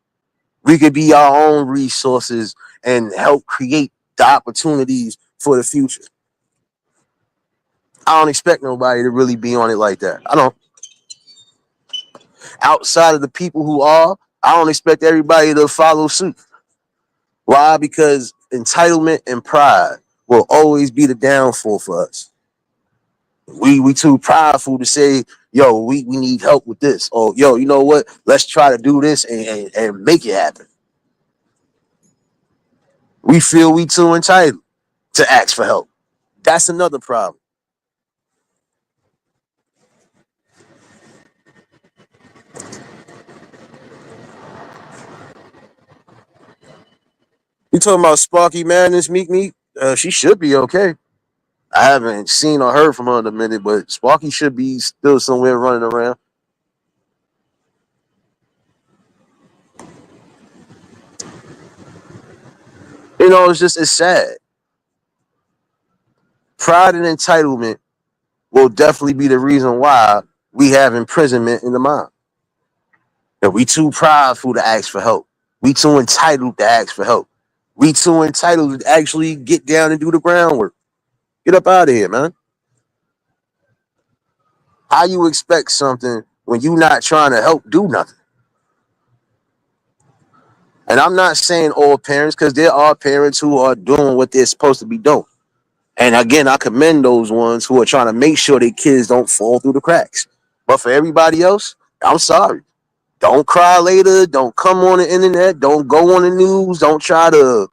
We could be our own resources and help create the opportunities for the future. I don't expect nobody to really be on it like that. I don't. Outside of the people who are, I don't expect everybody to follow suit. Why? Because entitlement and pride will always be the downfall for us. We too prideful to say, yo, we need help with this. Or yo, you know what? Let's try to do this and make it happen. We feel we too entitled to ask for help. That's another problem. You talking about Sparky Madness, Meek Meek? She should be okay. I haven't seen or heard from her in a minute, but Sparky should be still somewhere running around. You know, it's sad. Pride and entitlement will definitely be the reason why we have imprisonment in the mind. And we too prideful to ask for help. We too entitled to ask for help. We too entitled to actually get down and do the groundwork. Get up out of here, man. How you expect something when you not trying to help do nothing? And I'm not saying all parents, because there are parents who are doing what they're supposed to be doing. And again, I commend those ones who are trying to make sure their kids don't fall through the cracks. But for everybody else, I'm sorry. Don't cry later. Don't come on the internet. Don't go on the news. Don't try to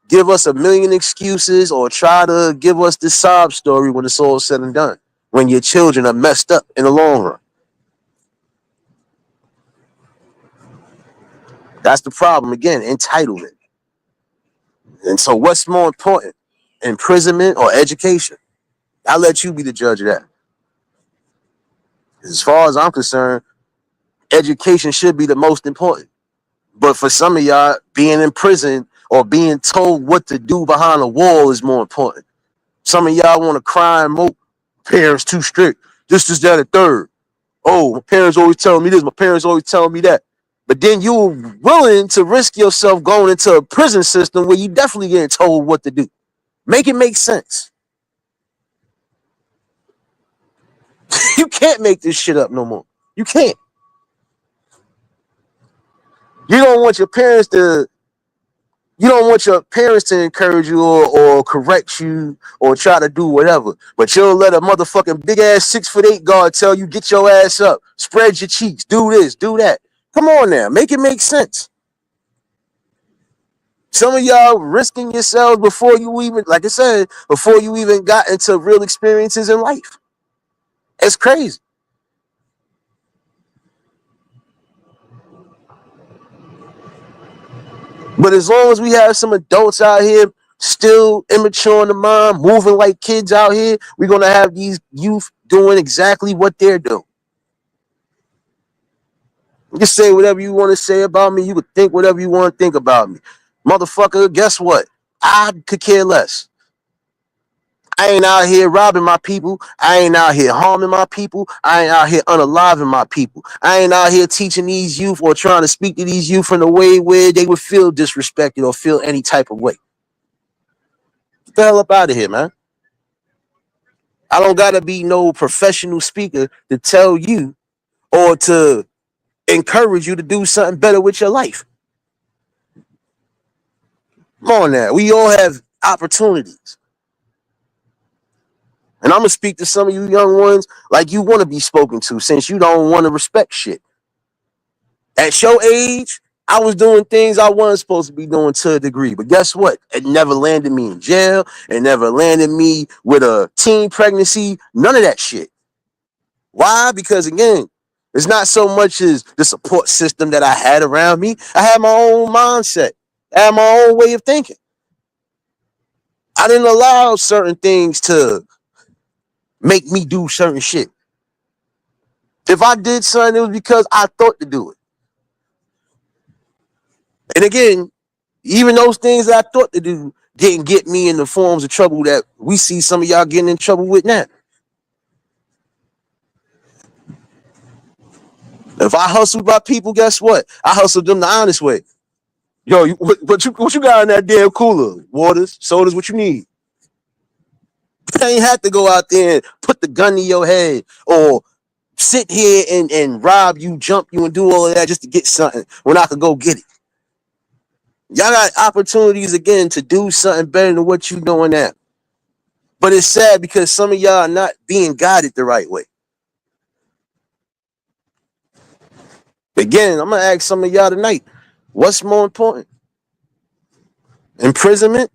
give us a million excuses or try to give us this sob story when it's all said and done. When your children are messed up in the long run. That's the problem. Again, entitlement. And so, what's more important, imprisonment or education? I'll let you be the judge of that. As far as I'm concerned, education should be the most important. But for some of y'all, being in prison or being told what to do behind a wall is more important. Some of y'all want to cry and mope. Parents too strict. This, that, and third. Oh, my parents always telling me this. My parents always telling me that. But then you're willing to risk yourself going into a prison system where you definitely getting told what to do. Make it make sense. You can't make this shit up no more. You can't. You don't want your parents to you don't want your parents to encourage you or correct you or try to do whatever. But you'll let a motherfucking big ass 6'8" guard tell you get your ass up, spread your cheeks, do this, do that. Come on now, make it make sense. Some of y'all risking yourselves before you even, like I said, before you even got into real experiences in life. It's crazy. But as long as we have some adults out here still immature in the mind, moving like kids out here, we're gonna have these youth doing exactly what they're doing. You can say whatever you want to say about me. You could think whatever you want to think about me. Motherfucker, guess what? I could care less. I ain't out here robbing my people. I ain't out here harming my people. I ain't out here unaliving my people. I ain't out here teaching these youth or trying to speak to these youth in a way where they would feel disrespected or feel any type of way. Get the hell up out of here, man. I don't gotta be no professional speaker to tell you or to encourage you to do something better with your life. Come on now. We all have opportunities. And I'm going to speak to some of you young ones like you want to be spoken to since you don't want to respect shit. At your age, I was doing things I wasn't supposed to be doing to a degree. But guess what? It never landed me in jail. It never landed me with a teen pregnancy. None of that shit. Why? Because again, it's not so much as the support system that I had around me. I had my own mindset. I had my own way of thinking. I didn't allow certain things to make me do certain shit. If I did something, it was because I thought to do it. And again, even those things that I thought to do didn't get me in the forms of trouble that we see some of y'all getting in trouble with now. If I hustled my people, guess what? I hustled them the honest way. Yo, what you got in that damn cooler? Waters, sodas, what you need? I ain't have to go out there and put the gun to your head or sit here and rob you, jump you, and do all of that just to get something when I could go get it. Y'all got opportunities again to do something better than what you doing now. But it's sad because some of y'all are not being guided the right way. Again, I'm gonna ask some of y'all tonight, what's more important? Imprisonment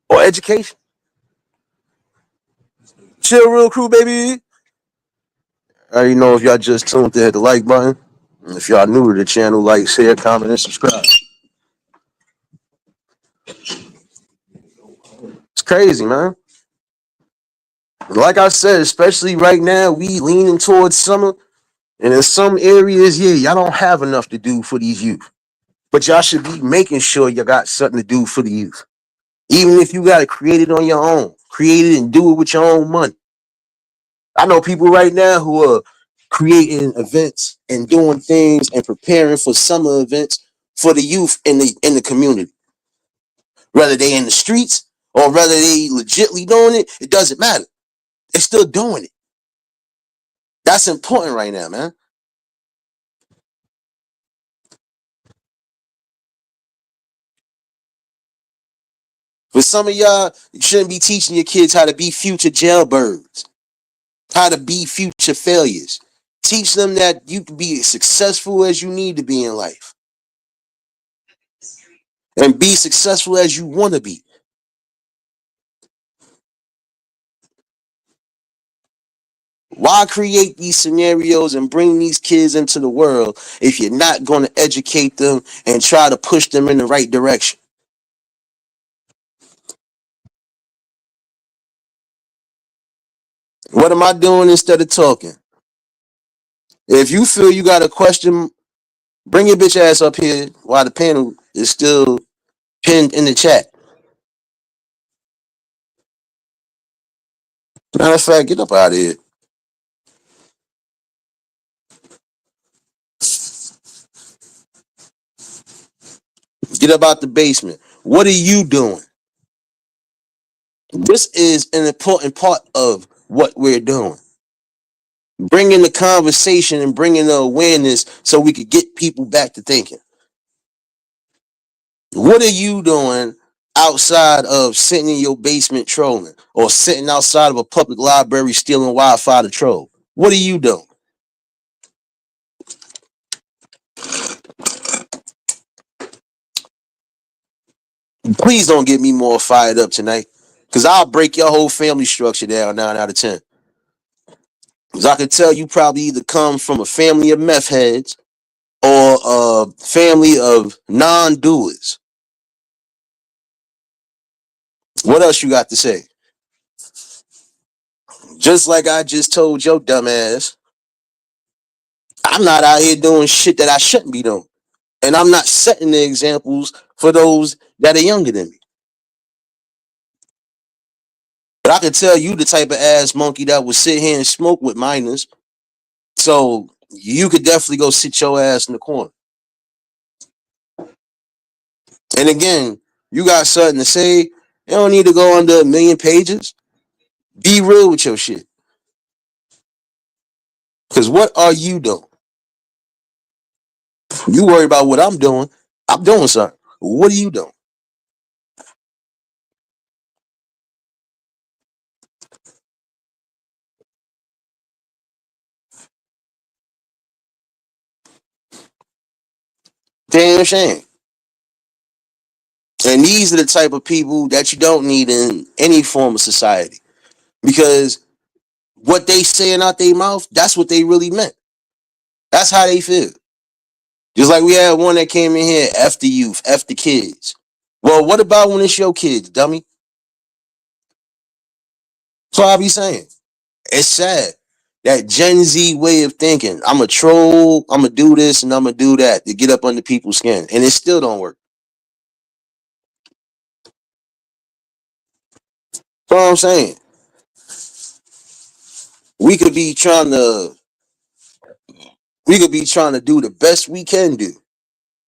or education? Chill real crew, baby. I already know if y'all just tuned to hit the like button. And if y'all new to the channel, like, share, comment, and subscribe. It's crazy, man. Like I said, especially right now, we leaning towards summer. And in some areas, yeah, y'all don't have enough to do for these youth. But y'all should be making sure you got something to do for the youth. Even if you got to create it on your own, create it and do it with your own money. I know people right now who are creating events and doing things and preparing for summer events for the youth in the community. Whether they in the streets or whether they legitly doing it, it doesn't matter. They're still doing it. That's important right now, man. For some of y'all, you shouldn't be teaching your kids how to be future jailbirds, how to be future failures. Teach them that you can be as successful as you need to be in life and be successful as you want to be. Why create these scenarios and bring these kids into the world if you're not going to educate them and try to push them in the right direction? What am I doing instead of talking? If you feel you got a question, bring your bitch ass up here while the panel is still pinned in the chat. Matter of fact, get up out of here. Get up out the basement. What are you doing? This is an important part of what we're doing. Bringing the conversation and bringing the awareness so we could get people back to thinking. What are you doing outside of sitting in your basement trolling or sitting outside of a public library stealing Wi-Fi to troll? What are you doing? Please don't get me more fired up tonight because I'll break your whole family structure down 9 out of 10. Because I can tell you probably either come from a family of meth heads or a family of non-doers. What else you got to say? Just like I just told your dumb ass, I'm not out here doing shit that I shouldn't be doing. And I'm not setting the examples for those that are younger than me. But I can tell you the type of ass monkey that would sit here and smoke with minors. So you could definitely go sit your ass in the corner. And again, you got something to say. You don't need to go under 1,000,000 pages. Be real with your shit. Because what are you doing? You worry about what I'm doing. I'm doing something. What are you doing? Damn shame. And these are the type of people that you don't need in any form of society. Because what they saying out their mouth, that's what they really meant. That's how they feel. Just like we had one that came in here, F the youth, F the kids. Well, what about when it's your kids, dummy? So I be saying. It's sad. That Gen Z way of thinking. I'm a troll, I'm gonna do this and I'm gonna do that to get up under people's skin. And it still don't work. So what I'm saying. We could be trying to we could be trying to do the best we can do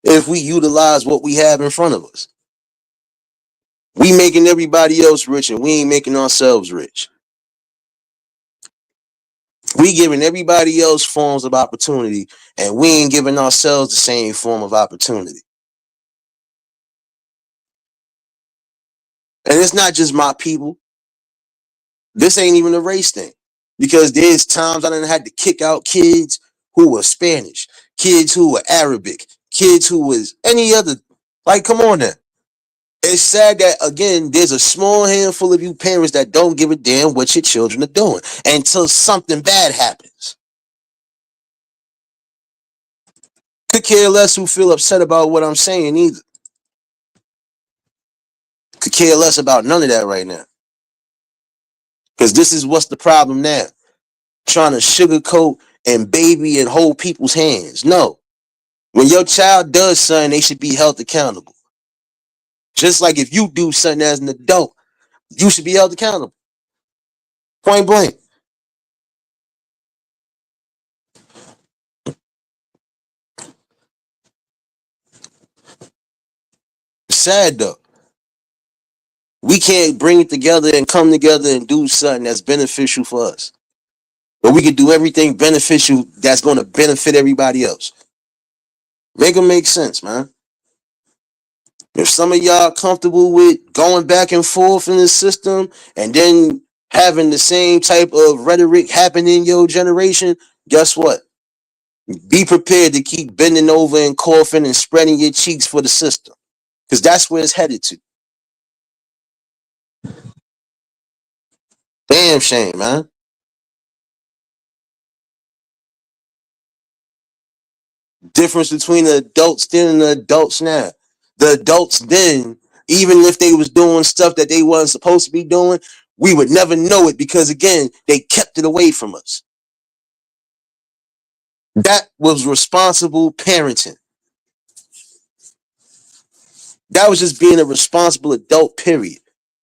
if we utilize what we have in front of us. We making everybody else rich and we ain't making ourselves rich. We giving everybody else forms of opportunity and we ain't giving ourselves the same form of opportunity. And it's not just my people. This ain't even a race thing. Because there's times I done had to kick out kids who were Spanish, kids who were Arabic, kids who was any other. Like, come on now. It's sad that again, there's a small handful of you parents that don't give a damn what your children are doing until something bad happens. Could care less who feel upset about what I'm saying either. Could care less about none of that right now. Because this is what's the problem now. Trying to sugarcoat and baby and hold people's hands. No. When your child does something, they should be held accountable. Just like if you do something as an adult, you should be held accountable. Point blank. Sad though. We can't bring it together and come together and do something that's beneficial for us. But we can do everything beneficial that's going to benefit everybody else. Make them make sense, man. If some of y'all comfortable with going back and forth in the system and then having the same type of rhetoric happen in your generation, guess what? Be prepared to keep bending over and coughing and spreading your cheeks for the system. Because that's where it's headed to. Damn shame, man. Difference between the adults then and the adults now. The adults then, even if they was doing stuff that they wasn't supposed to be doing, we would never know it because again, they kept it away from us. That was responsible parenting. That was just being a responsible adult, period.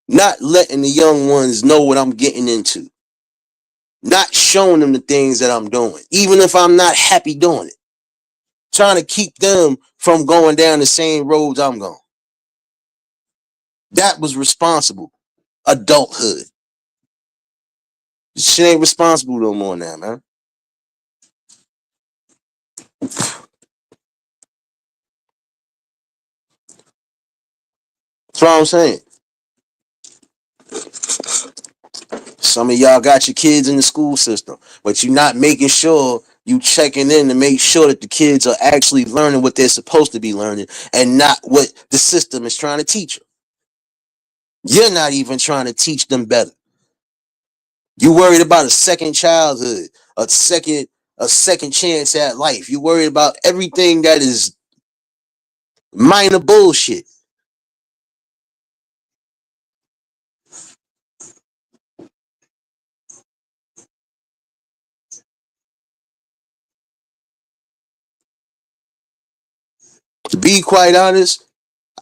Not letting the young ones know what I'm getting into. Not showing them the things that I'm doing, even if I'm not happy doing it. Trying to keep them from going down the same roads I'm going. That was responsible adulthood. Shit ain't responsible no more now, man. That's what I'm saying. Some of y'all got your kids in the school system, but you're not making sure you checking in to make sure that the kids are actually learning what they're supposed to be learning and not what the system is trying to teach them. You're not even trying to teach them better. You worried about a second childhood, a second a second chance at life. You worried about everything that is minor bullshit. To be quite honest,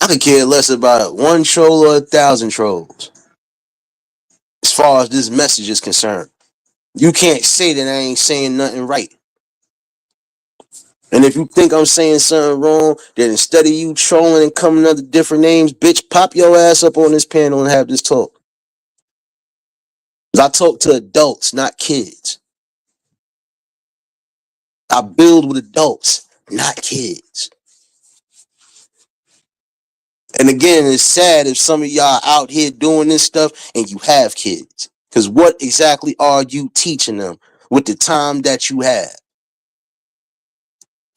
I could care less about one troll or 1,000 trolls as far as this message is concerned. You can't say that I ain't saying nothing right. And if you think I'm saying something wrong, then instead of you trolling and coming under different names, bitch, pop your ass up on this panel and have this talk. 'Cause I talk to adults, not kids. I build with adults. not kids. And again, it's sad if some of y'all out here doing this stuff and you have kids. Because what exactly are you teaching them with the time that you have?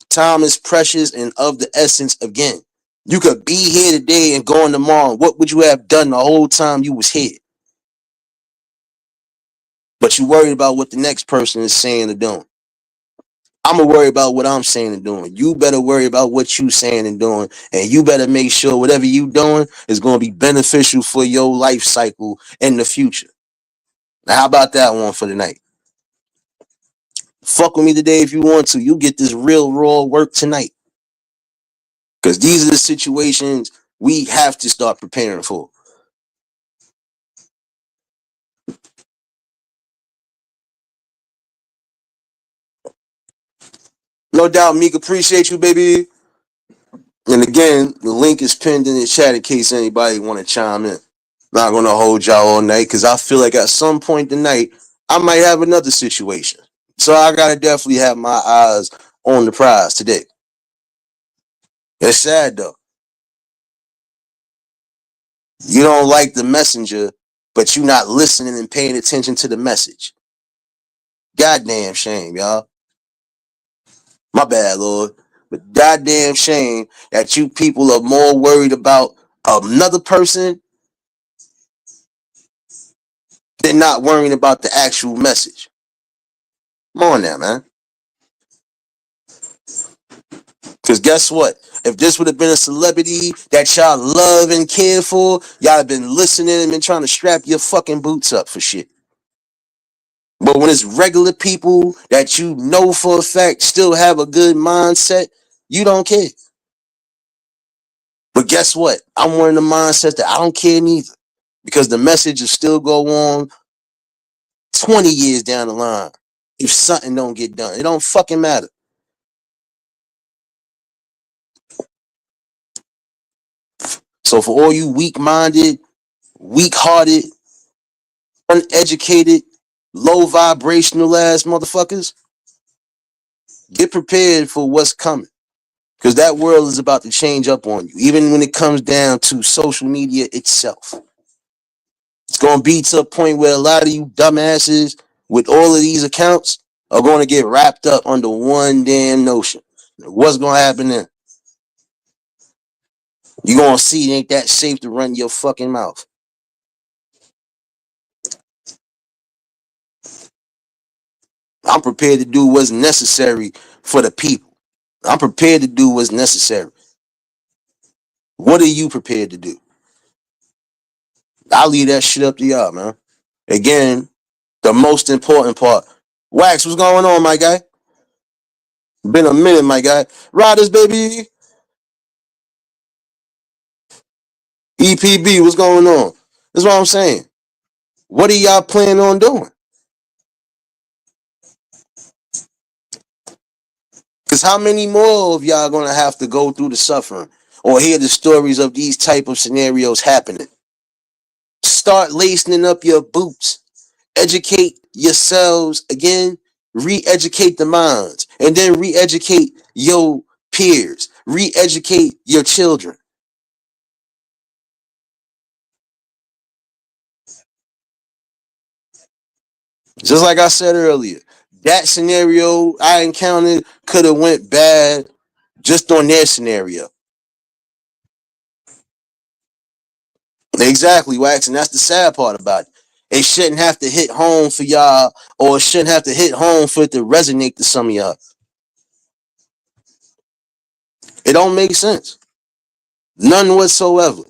Time is precious and of the essence again. You could be here today and gone tomorrow. What would you have done the whole time you was here? But you worried about what the next person is saying or doing. I'm gonna worry about what I'm saying and doing. You better worry about what you saying and doing, and you better make sure whatever you doing is gonna be beneficial for your life cycle in the future. Now, how about that one for tonight? Fuck with me today if you want to. You get this real raw work tonight, because these are the situations we have to start preparing for. No doubt, Meek, appreciate you, baby. And again, the link is pinned in the chat in case anybody want to chime in. Not gonna hold y'all all night because I feel like at some point tonight I might have another situation. So I gotta definitely have my eyes on the prize today. It's sad though. You don't like the messenger, but you not listening and paying attention to the message. Goddamn shame, y'all. My bad, Lord. But goddamn shame that you people are more worried about another person than not worrying about the actual message. Come on now, man. Because guess what? If this would have been a celebrity that y'all love and care for, y'all have been listening and been trying to strap your fucking boots up for shit. But when it's regular people that you know for a fact still have a good mindset, you don't care. But guess what? I'm one of the mindsets that I don't care neither. Because the message will still go on 20 years down the line if something don't get done. It don't fucking matter. So for all you weak-minded, weak-hearted, uneducated, low vibrational ass motherfuckers, get prepared for what's coming. Because that world is about to change up on you, even when it comes down to social media itself. It's going to be to a point where a lot of you dumbasses with all of these accounts are going to get wrapped up under one damn notion. What's going to happen then? You're going to see it ain't that safe to run your fucking mouth. I'm prepared to do what's necessary for the people. I'm prepared to do what's necessary. What are you prepared to do? I'll leave that shit up to y'all, man. Again, the most important part. Wax, what's going on, my guy? Been a minute, my guy. Riders, baby. EPB, what's going on? That's what I'm saying. What are y'all planning on doing? Because how many more of y'all gonna have to go through the suffering or hear the stories of these type of scenarios happening? Start lacing up your boots. Educate yourselves again. Re-educate the minds. And then re-educate your peers. Re-educate your children. Just like I said earlier, that scenario I encountered could have went bad just on their scenario. Exactly, Wax, and that's the sad part about it. It shouldn't have to hit home for y'all, or it shouldn't have to hit home for it to resonate to some of y'all. It don't make sense. None whatsoever.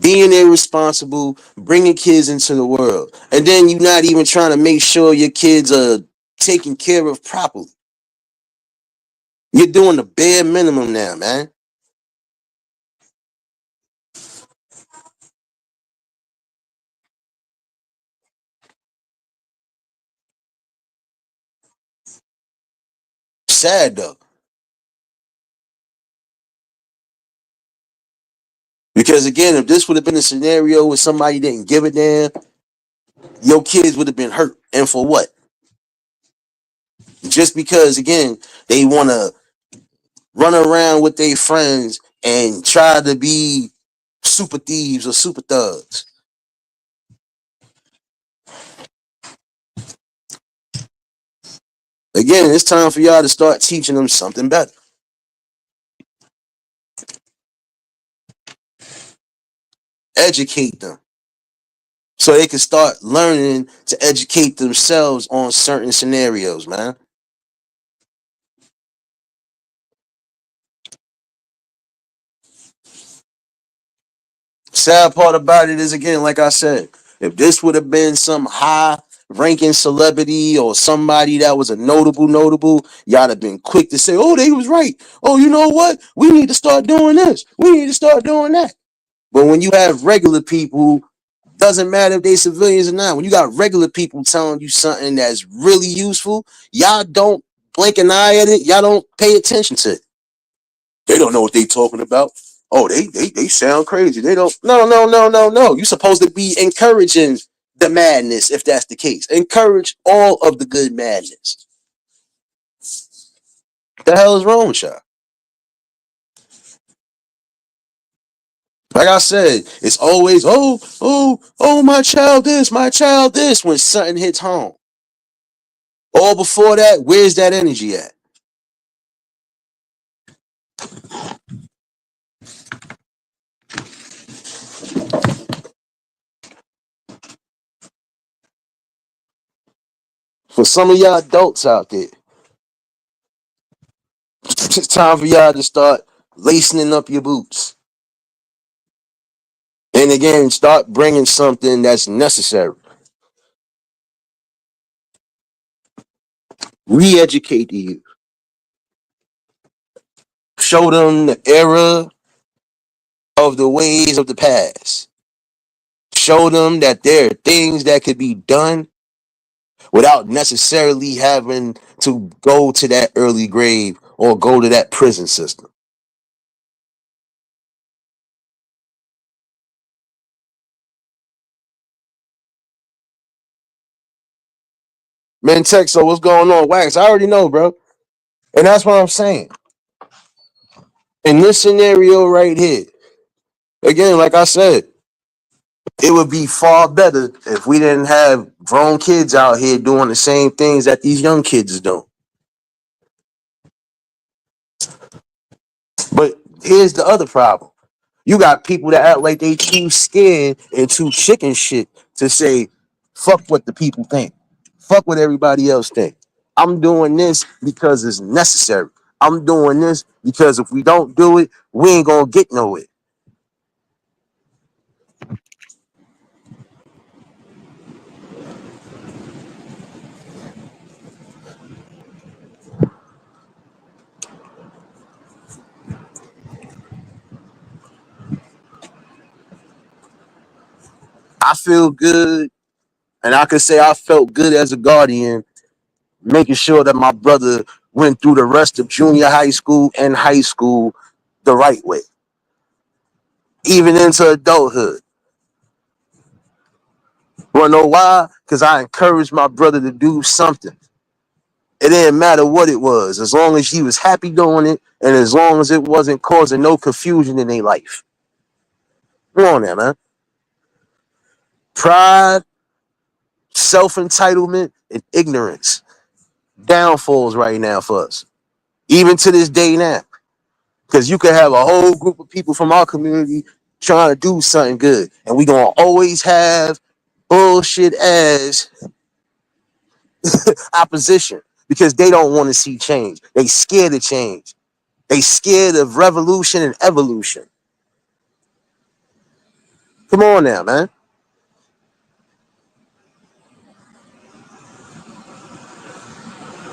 Being irresponsible, bringing kids into the world, and then you're not even trying to make sure your kids are taken care of properly. You're doing the bare minimum now, man. Sad though. Because again, if this would have been a scenario where somebody didn't give a damn, Your kids would have been hurt. And for what? Just because, again, they want to run around with their friends and try to be super thieves or super thugs. Again, it's time for y'all to start teaching them something better. Educate them so they can start learning to educate themselves on certain scenarios, man. Sad part about it is, again, like I said, if this would have been some high ranking celebrity or somebody that was a notable, y'all have been quick to say, oh, they was right. Oh, you know what? We need to start doing this. We need to start doing that. But when you have regular people, doesn't matter if they civilians or not, when you got regular people telling you something that's really useful, y'all don't blink an eye at it. Y'all don't pay attention to it. They don't know what they talking about. Oh, they sound crazy. They don't. No. You're supposed to be encouraging the madness if that's the case. Encourage all of the good madness. The hell is wrong with y'all? Like I said, it's always my child this, my child this when something hits home. All before that, where's that energy at? For some of y'all adults out there, it's time for y'all to start lacing up your boots. And again, start bringing something that's necessary. Re-educate the youth. Show them the era of the ways of the past. Show them that there are things that could be done without necessarily having to go to that early grave or go to that prison system. Man, Tech, so what's going on? Wax, I already know, bro. And that's what I'm saying. In this scenario right here, again, like I said, it would be far better if we didn't have grown kids out here doing the same things that these young kids is doing. But here's the other problem. You got people that act like they too scared and too chicken shit to say, fuck what the people think. Fuck what everybody else think. I'm doing this because it's necessary. I'm doing this because if we don't do it, we ain't gonna get nowhere. I feel good, and I can say I felt good as a guardian, making sure that my brother went through the rest of junior high school and high school the right way, even into adulthood. Wanna know why? Because I encouraged my brother to do something. It didn't matter what it was, as long as he was happy doing it, and as long as it wasn't causing no confusion in their life. Come on now, man. Pride, self entitlement, and ignorance. Downfalls right now for us, even to this day now. Because you could have a whole group of people from our community trying to do something good, and we gonna always have bullshit ass opposition because they don't want to see change. They scared of change. They scared of revolution and evolution. Come on now, man.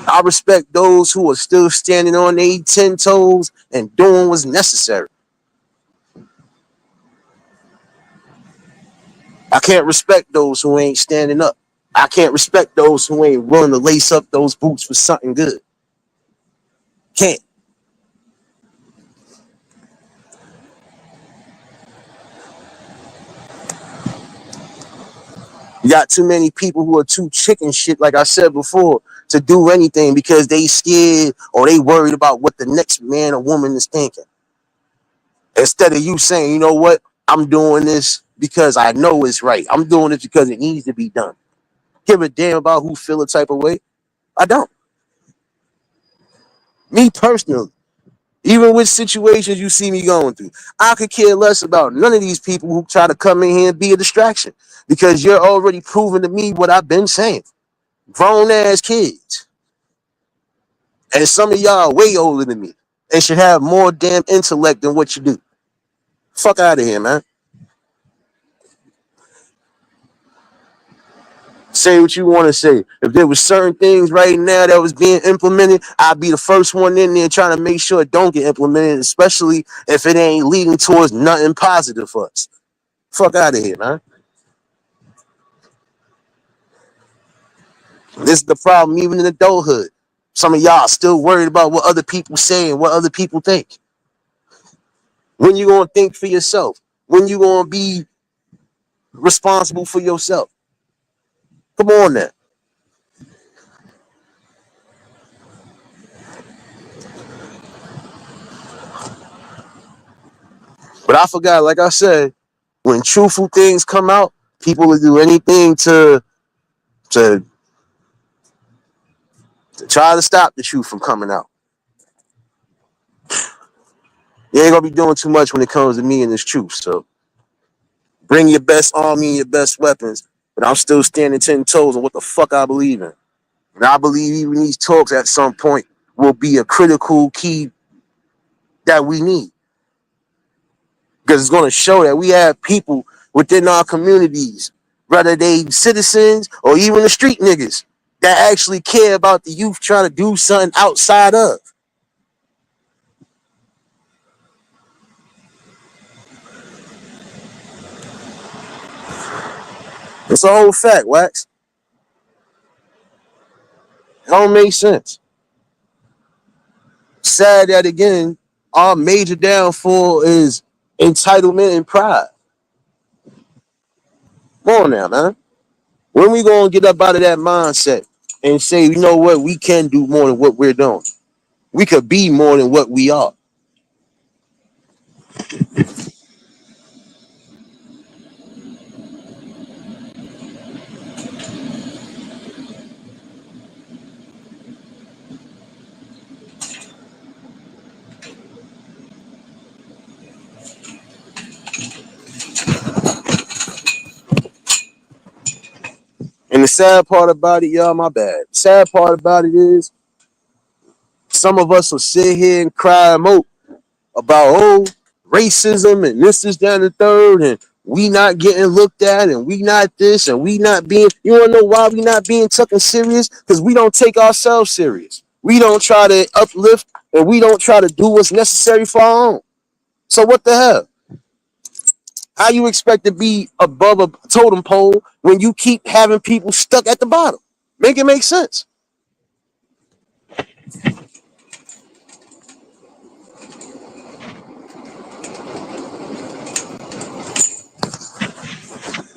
I respect those who are still standing on their 10 toes and doing what's necessary. I can't respect those who ain't standing up. I can't respect those who ain't willing to lace up those boots for something good. Can't. You got too many people who are too chicken shit, like I said before, to do anything because they scared or they worried about what the next man or woman is thinking. Instead of you saying, you know what, I'm doing this because I know it's right. I'm doing this because it needs to be done. Give a damn about who feel a type of way. I don't. Me personally, even with situations you see me going through, I could care less about none of these people who try to come in here and be a distraction because you're already proving to me what I've been saying. Grown ass kids. And some of y'all are way older than me and should have more damn intellect than what you do. Fuck out of here, man. Say what you want to say. If there was certain things right now that was being implemented, I'd be the first one in there trying to make sure it don't get implemented, especially if it ain't leading towards nothing positive for us. Fuck out of here, man. This is the problem, even in adulthood. Some of y'all still worried about what other people say and what other people think. When you gonna think for yourself? When you gonna be responsible for yourself? Come on now. But I forgot, like I said, when truthful things come out, people will do anything to, to try to stop the truth from coming out. You ain't gonna be doing too much when it comes to me and this truth. So bring your best army and your best weapons, but I'm still standing 10 toes on what the fuck I believe in. And I believe even these talks at some point will be a critical key that we need. Because it's gonna show that we have people within our communities, whether they citizens or even the street niggas, that actually care about the youth trying to do something outside of. It's a whole fact, Wax. It don't make sense. Sad that again, our major downfall is entitlement and pride. Come on now, man. When we gonna get up out of that mindset and say, you know what, we can do more than what we're doing. We could be more than what we are. And the sad part about it, y'all, my bad. The sad part about it is some of us will sit here and cry and mope about racism and this is down the third and we not getting looked at and we not this and we not being, you wanna know why we not being taken serious? Because we don't take ourselves serious. We don't try to uplift and we don't try to do what's necessary for our own. So what the hell? How you expect to be above a totem pole when you keep having people stuck at the bottom? Make it make sense.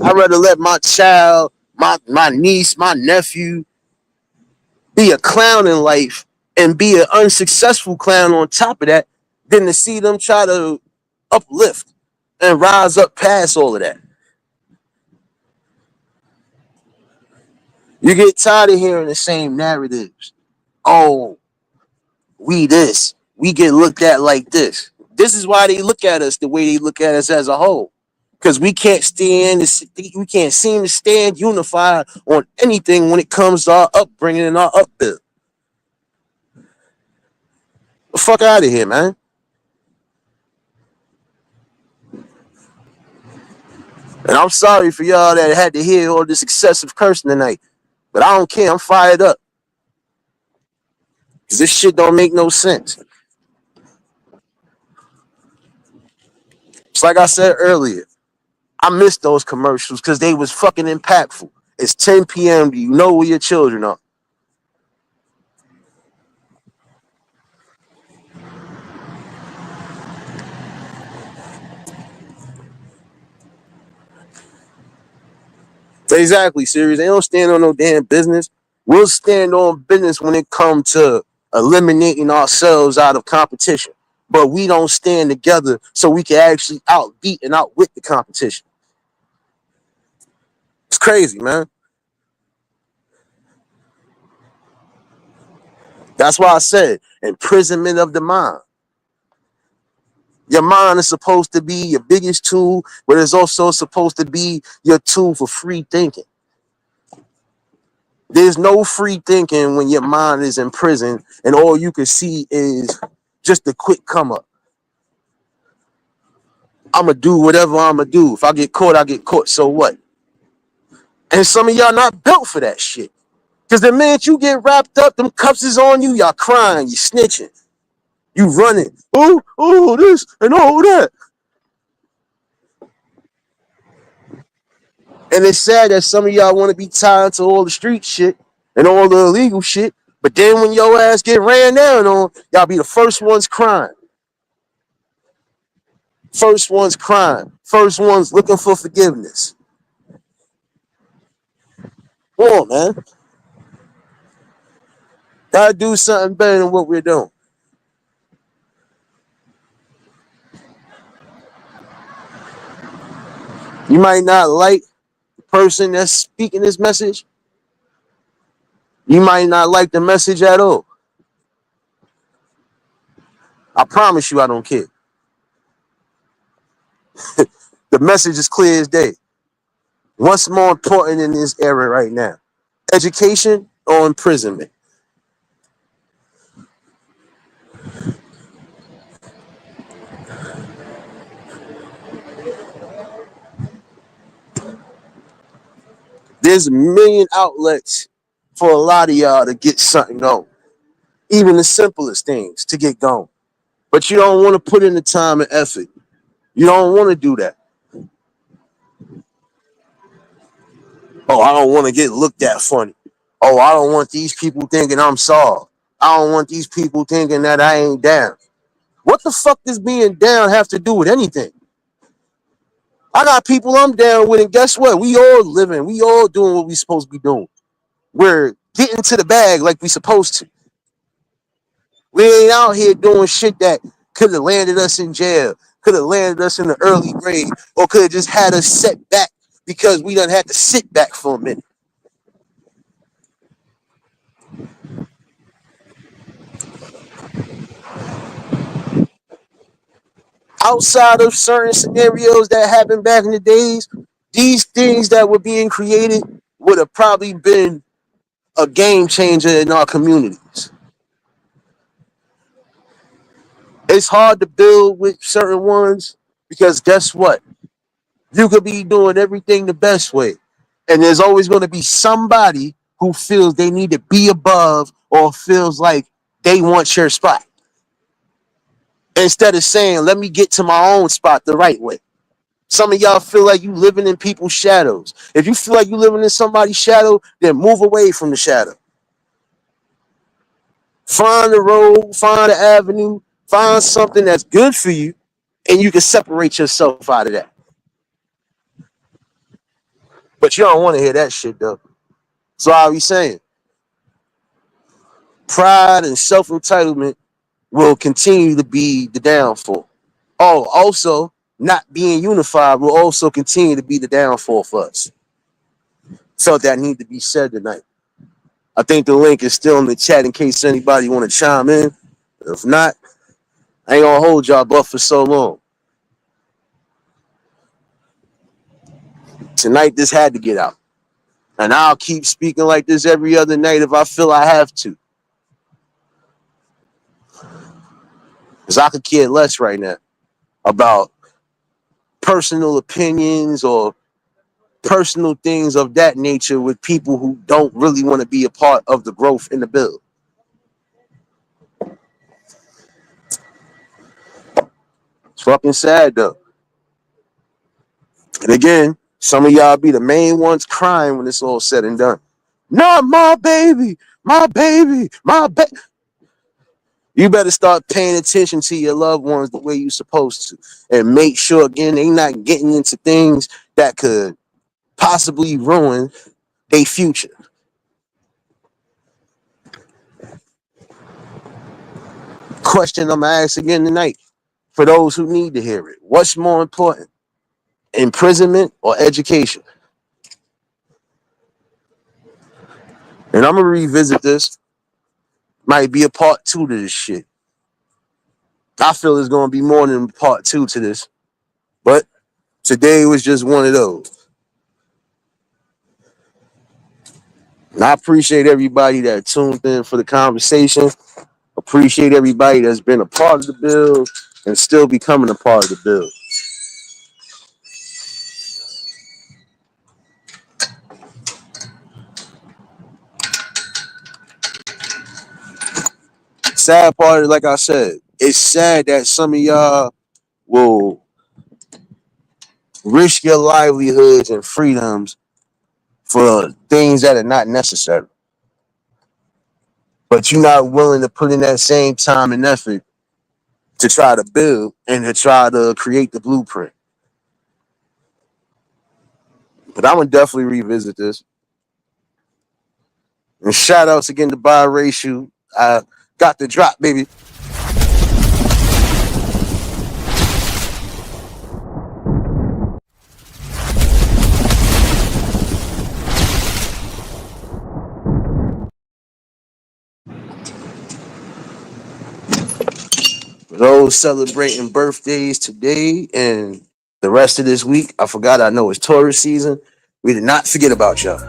I'd rather let my child, my niece, my nephew be a clown in life and be an unsuccessful clown on top of that than to see them try to uplift and rise up past all of that. You get tired of hearing the same narratives. Oh, we this, we get looked at like this. This is why they look at us the way they look at us as a whole. Because we can't seem to stand unified on anything when it comes to our upbringing and our upbuild. The fuck out of here, man. And I'm sorry for y'all that had to hear all this excessive cursing tonight. But I don't care. I'm fired up. Because this shit don't make no sense. It's like I said earlier. I missed those commercials because they was fucking impactful. It's 10 p.m. Do you know where your children are? Exactly, serious. They don't stand on no damn business. We'll stand on business when it comes to eliminating ourselves out of competition. But we don't stand together so we can actually outbeat and outwit the competition. It's crazy, man. That's why I said imprisonment of the mind. Your mind is supposed to be your biggest tool, but it's also supposed to be your tool for free thinking. There's no free thinking when your mind is in prison and all you can see is just a quick come up. I'm gonna do whatever I'm gonna do. If I get caught, I get caught. So what? And some of y'all not built for that shit. Because the minute you get wrapped up, them cuffs is on you, y'all crying, you snitching, you running. Oh, this and all that. And it's sad that some of y'all want to be tied to all the street shit and all the illegal shit. But then when your ass get ran down on, y'all be the first ones crying. First ones crying. First ones looking for forgiveness. Come on, man. Gotta do something better than what we're doing. You might not like the person that's speaking this message. You might not like the message at all. I promise you I don't care. The message is clear as day. What's more important in this era right now? Education or imprisonment? There's a million outlets for a lot of y'all to get something going. Even the simplest things to get going. But you don't want to put in the time and effort. You don't want to do that. Oh, I don't want to get looked at funny. Oh, I don't want these people thinking I'm soft. I don't want these people thinking that I ain't down. What the fuck does being down have to do with anything? I got people I'm down with, and guess what? We all living. We all doing what we supposed to be doing. We're getting to the bag like we supposed to. We ain't out here doing shit that could have landed us in jail, could have landed us in the early grave, or could have just had us set back because we done had to sit back for a minute. Outside of certain scenarios that happened back in the days, these things that were being created would have probably been a game changer in our communities. It's hard to build with certain ones because guess what? You could be doing everything the best way. And there's always going to be somebody who feels they need to be above or feels like they want your spot. Instead of saying, let me get to my own spot the right way. Some of y'all feel like you living in people's shadows. If you feel like you living in somebody's shadow, then move away from the shadow. Find the road, find the avenue, find something that's good for you, and you can separate yourself out of that. But you don't want to hear that shit though. So I be saying, pride and self entitlement will continue to be the downfall. Oh, also, not being unified will also continue to be the downfall for us. Felt that need to be said tonight. I think the link is still in the chat in case anybody want to chime in. If not, I ain't gonna hold y'all but for so long. Tonight, this had to get out. And I'll keep speaking like this every other night if I feel I have to. Because I could care less right now about personal opinions or personal things of that nature with people who don't really want to be a part of the growth in the bill. It's fucking sad though. And again, some of y'all be the main ones crying when it's all said and done. Not my baby, my baby, my baby. You better start paying attention to your loved ones the way you're supposed to. And make sure, again, they not getting into things that could possibly ruin their future. Question I'm gonna ask again tonight for those who need to hear it. What's more important, imprisonment or education? And I'm gonna revisit this. Might be a part two to this shit. I feel it's gonna be more than part two to this. But today was just one of those. And I appreciate everybody that tuned in for the conversation. Appreciate everybody that's been a part of the build and still becoming a part of the build. Sad part is, like I said, it's sad that some of y'all will risk your livelihoods and freedoms for things that are not necessary. But you're not willing to put in that same time and effort to try to build and to try to create the blueprint. But I'm gonna definitely revisit this. And shout outs again to biracial. I got the drop, baby. For those celebrating birthdays today and the rest of this week, I forgot I know it's Taurus season. We did not forget about y'all.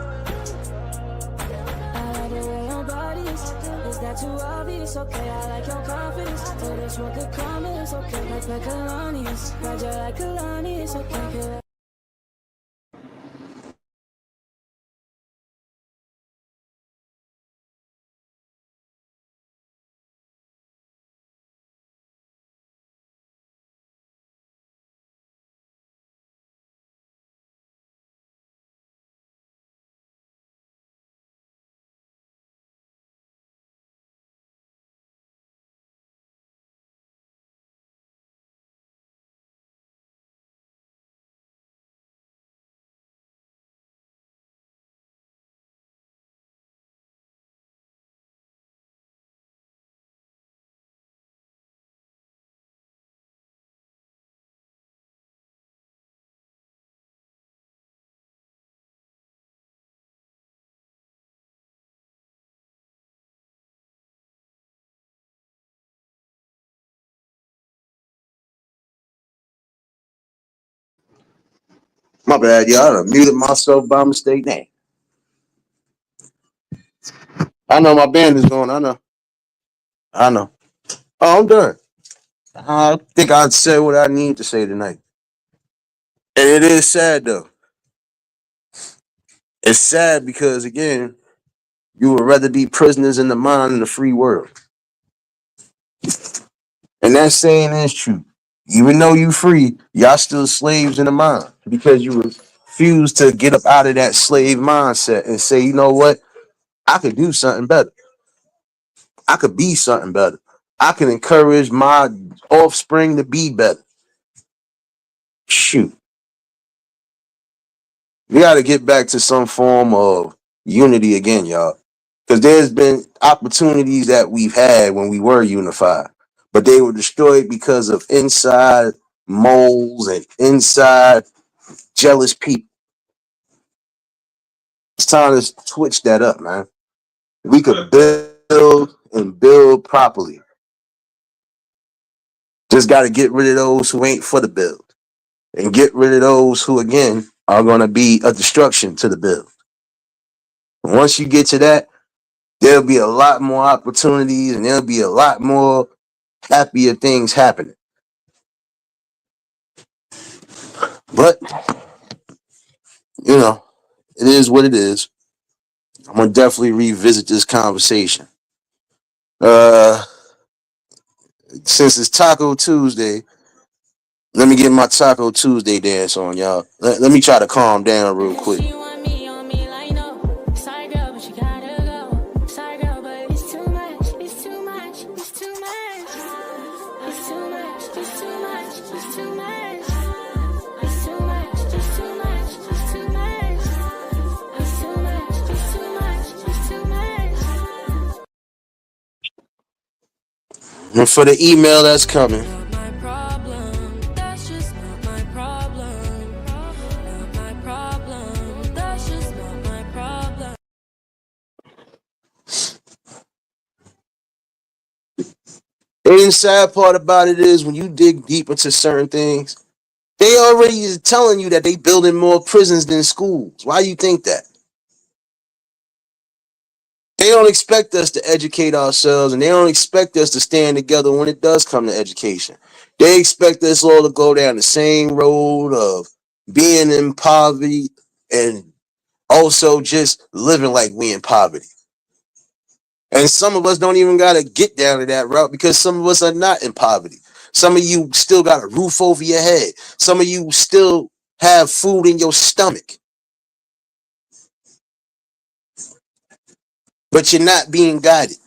My bad, y'all. I done muted myself by mistake. Dang. I know my band is going. I know. I know. Oh, I'm done. I think I said what I need to say tonight. And it is sad though. It's sad because again, you would rather be prisoners in the mind than the free world. And that saying is true. Even though you free, y'all still slaves in the mind because you refuse to get up out of that slave mindset and say, you know what? I could do something better. I could be something better. I can encourage my offspring to be better. Shoot. We got to get back to some form of unity again, y'all. Because there's been opportunities that we've had when we were unified, but they were destroyed because of inside moles and inside jealous people. It's time to switch that up, man. We could build and build properly. Just got to get rid of those who ain't for the build and get rid of those who, again, are going to be a destruction to the build. Once you get to that, there'll be a lot more opportunities and there'll be a lot more happier things happening. But, you know, it is what it is. I'm going to definitely revisit this conversation. Since it's Taco Tuesday, let me get my Taco Tuesday dance on, y'all. Let me try to calm down real quick. And for the email that's coming. And the sad part about it is when you dig deep into certain things, they already is telling you that they building more prisons than schools. Why do you think that? They don't expect us to educate ourselves, and they don't expect us to stand together when it does come to education. They expect us all to go down the same road of being in poverty and also just living like we in poverty. And some of us don't even got to get down to that route because some of us are not in poverty. Some of you still got a roof over your head. Some of you still have food in your stomach, but you're not being guided.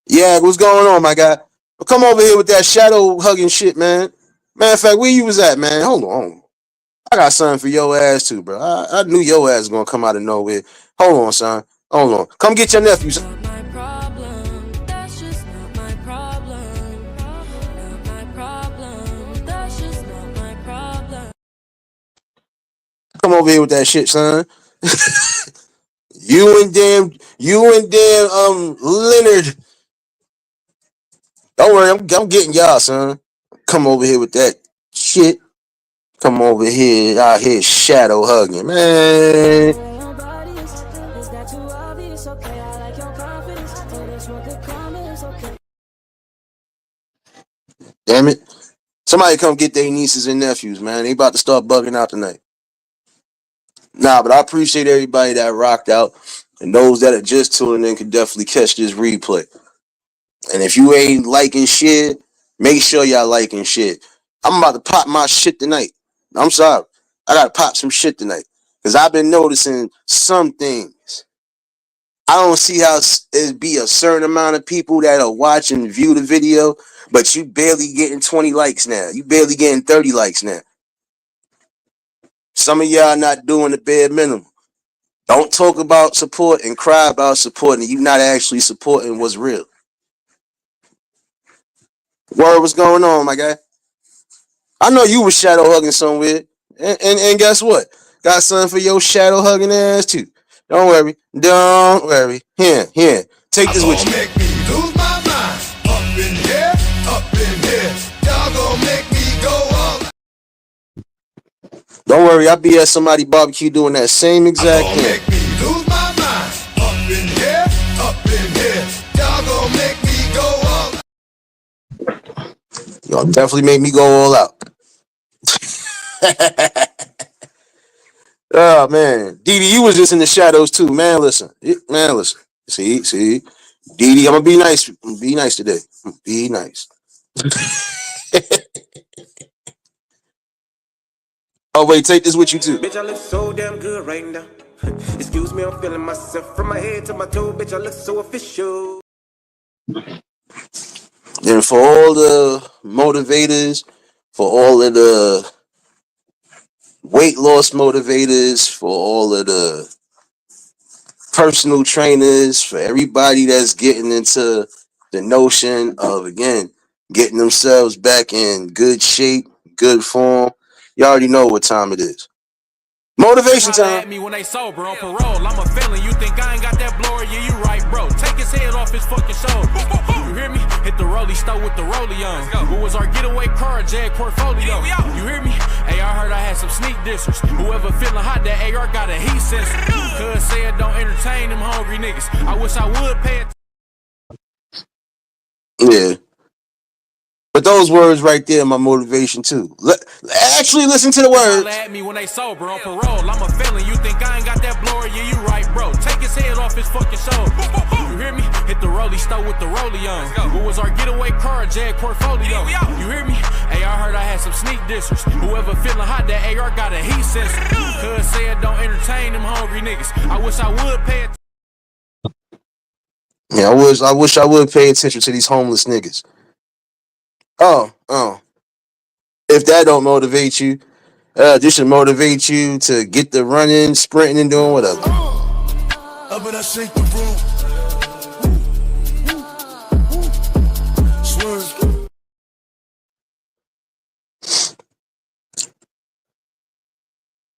Yeah, what's going on, my guy? Well, come over here with that shadow hugging shit, man. Matter of fact, where you was at, man? Hold on. I got something for your ass too, bro. I knew your ass was gonna come out of nowhere. Hold on, son. Hold on. Come get your nephew, son. Come over here with that shit, son. you and damn Leonard. Don't worry, I'm getting y'all, son. Come over here with that shit. Come over here, out here shadow hugging, man. Damn it. Somebody come get their nieces and nephews, man. They about to start bugging out tonight. Nah, but I appreciate everybody that rocked out. And those that are just tuning in can definitely catch this replay. And if you ain't liking shit, make sure y'all liking shit. I'm about to pop my shit tonight. I'm sorry. I gotta pop some shit tonight. Because I've been noticing some things. I don't see how it be a certain amount of people that'll watch and view the video, but you barely getting 20 likes now. You barely getting 30 likes now. Some of y'all not doing the bare minimum. Don't talk about support and cry about support and you not actually supporting what's real. Word, what's going on, my guy? I know you was shadow hugging somewhere. And guess what? Got something for your shadow hugging ass too. Don't worry. Don't worry. Here. Take this with you. Make me lose my mind. Up in here, up in here. Y'all gonna make me go all. Don't worry, I'll be at somebody barbecue doing that same exact thing. Make me lose my mind. Up in here, up in here. Y'all gonna make me go all. Y'all definitely make me go all out. Oh man, Didi, you was just in the shadows too, man. Listen. See, Didi, I'm gonna be nice. Be nice today. Be nice. Oh wait, take this with you too. Bitch, I look so damn good right now. Excuse me, I'm feeling myself from my head to my toe. Bitch, I look so official. And for all the motivators, for all of the weight loss motivators, for all of the personal trainers, for everybody that's getting into the notion of, again, getting themselves back in good shape, good form. You already know what time it is. Motivation time. At me when they sober on parole. I'm a felon. You think I ain't got that blower? Yeah, you right, bro. Take his head off his fucking shoulder. You hear me? Hit the rollie stove with the rollie on. What was our getaway car? Jag portfolio. You hear me? Hey, I heard I had some sneak dissers. Whoever feeling hot, that AR got a heat sensor. Cuz said don't entertain them hungry niggas. I wish I would pay it. Yeah. But those words right there are my motivation too. Actually listen to the words. At me when they sober on parole. I'm a felon. You think I ain't got that blower? Yeah, you right, bro. Take his head off his fucking shoulder. You hear me? Hit the rollie stove with the rollie on. What was our getaway car? Jag portfolio. You hear me? Hey, I heard I had some sneak dissers. Whoever feeling hot, that AR got a heat sensor. Cuz said don't entertain them hungry niggas. I wish I would pay it. Yeah, I wish I would pay attention to these homeless niggas. Oh. If that don't motivate you, this should motivate you to get the running, sprinting, and doing whatever. up and I shake the room. Swerve.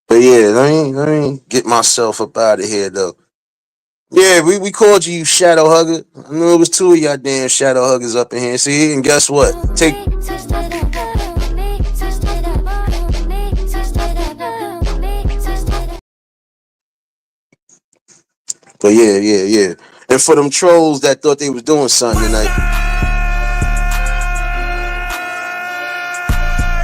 But yeah, let me get myself up out of here though. Yeah, we called you shadow hugger. I knew it was two of y'all damn shadow huggers up in here. See, and guess what? But yeah. And for them trolls that thought they was doing something tonight.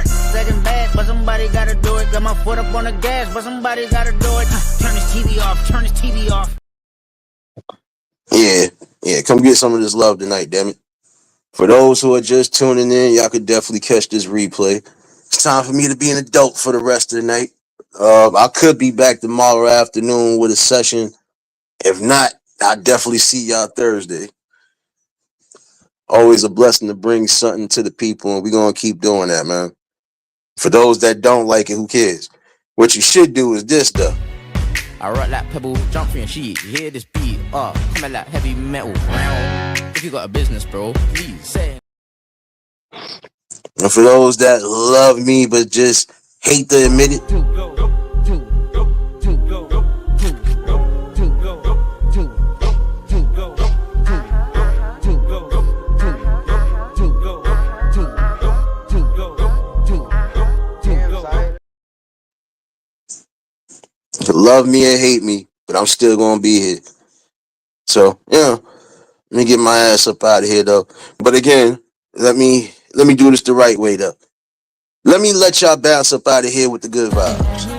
Second bad, but somebody gotta do it. Got my foot up on the gas, but somebody gotta do it. Turn this TV off, turn this TV off. Yeah, come get some of this love tonight, damn it. For those who are just tuning in, y'all could definitely catch this replay. It's time for me to be an adult for the rest of the night. I could be back tomorrow afternoon with a session. If not, I'll definitely see y'all Thursday. Always a blessing to bring something to the people, and we're going to keep doing that, man. For those that don't like it, who cares? What you should do is this, though. I rock like pebble, jump for your sheet. You hear this beat, coming like heavy metal. If you got a business, bro, please say. And for those that love me but just hate to admit it, love me and hate me, but I'm still gonna be here. So yeah, let me get my ass up out of here though. But again, let me do this the right way though. Let me let y'all bounce up out of here with the good vibes.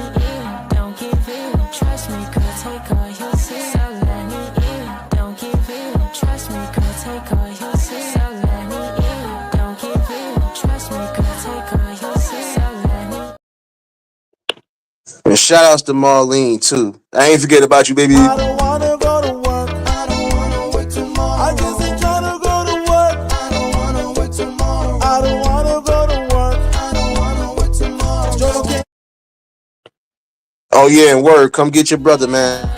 And shout outs to Marlene too. I ain't forget about you, baby. I don't wanna go to work. I don't wanna wait tomorrow. I just ain't tryna go to work. I don't wanna wait tomorrow. I don't wanna go to work. I don't wanna wait tomorrow. Oh yeah, and word, come get your brother, man.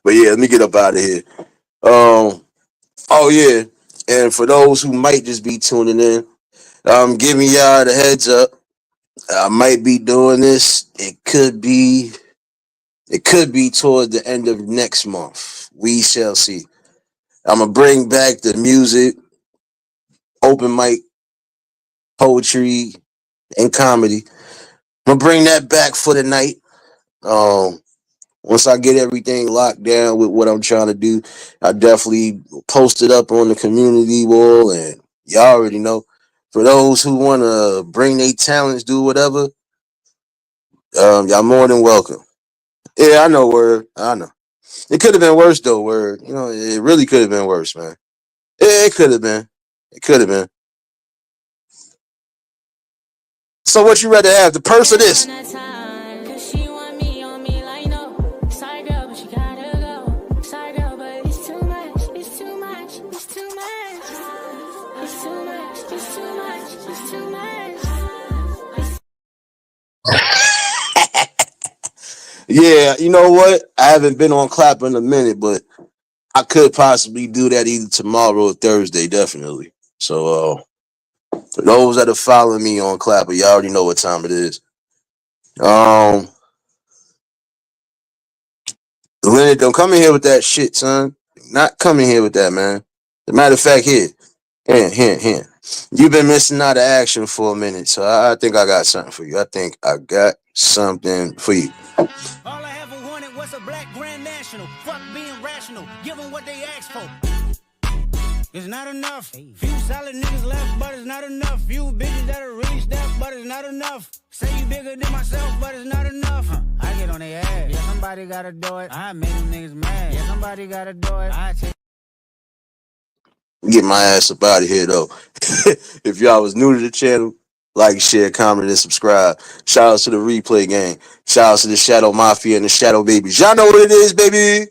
But yeah, let me get up out of here. Oh yeah, and for those who might just be tuning in, I'm giving y'all the heads up. I might be doing this. It could be toward the end of next month. We shall see. I'm gonna bring back the music, open mic, poetry, and comedy. I'm gonna bring that back for the night. Once I get everything locked down with what I'm trying to do, I definitely post it up on the community wall, and y'all already know. For those who want to bring their talents, do whatever, y'all more than welcome. Yeah, I know, word. I know. It could have been worse, though, word. You know, it really could have been worse, man. It could have been. It could have been. So what you rather have, the purse or this? Yeah, you know what? I haven't been on Clap in a minute, but I could possibly do that either tomorrow or Thursday, definitely. So for those that are following me on Clapper, y'all already know what time it is. Leonard, don't come in here with that shit, son. Not coming here with that, man. As a matter of fact, here. You've been missing out of action for a minute, so I think I got something for you. I think I got something for you. All I ever wanted was a black grand national. Fuck being rational, give them what they asked for. It's not enough. Few solid niggas left, but it's not enough. Few bitches that'll really step, but it's not enough. Say you bigger than myself, but it's not enough. I get on their ass. Yeah, somebody gotta do it. I make them niggas mad. Yeah, somebody gotta do it. I take. Get my ass up out of here though. If y'all was new to the channel, Like, share, comment, and subscribe. Shout out to the replay gang. Shout out to the Shadow Mafia and the Shadow Babies. Y'all know what it is, baby.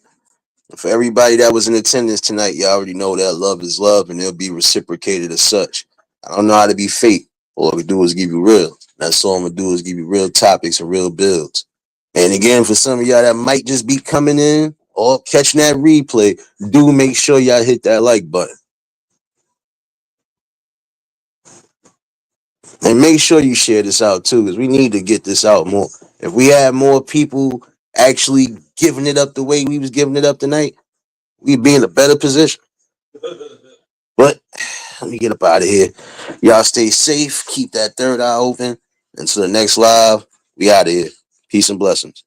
For everybody that was in attendance tonight, y'all already know that love is love and it'll be reciprocated as such. I don't know how to be fake. All I can do is give you real. That's all I'm gonna do is give you real topics and real builds. And again, for some of y'all that might just be coming in or catching that replay, do make sure y'all hit that like button. And make sure you share this out too, because we need to get this out more. If we had more people actually giving it up the way we was giving it up tonight, we'd be in a better position. But let me get up out of here. Y'all stay safe. Keep that third eye open. Until the next live, we out of here. Peace and blessings.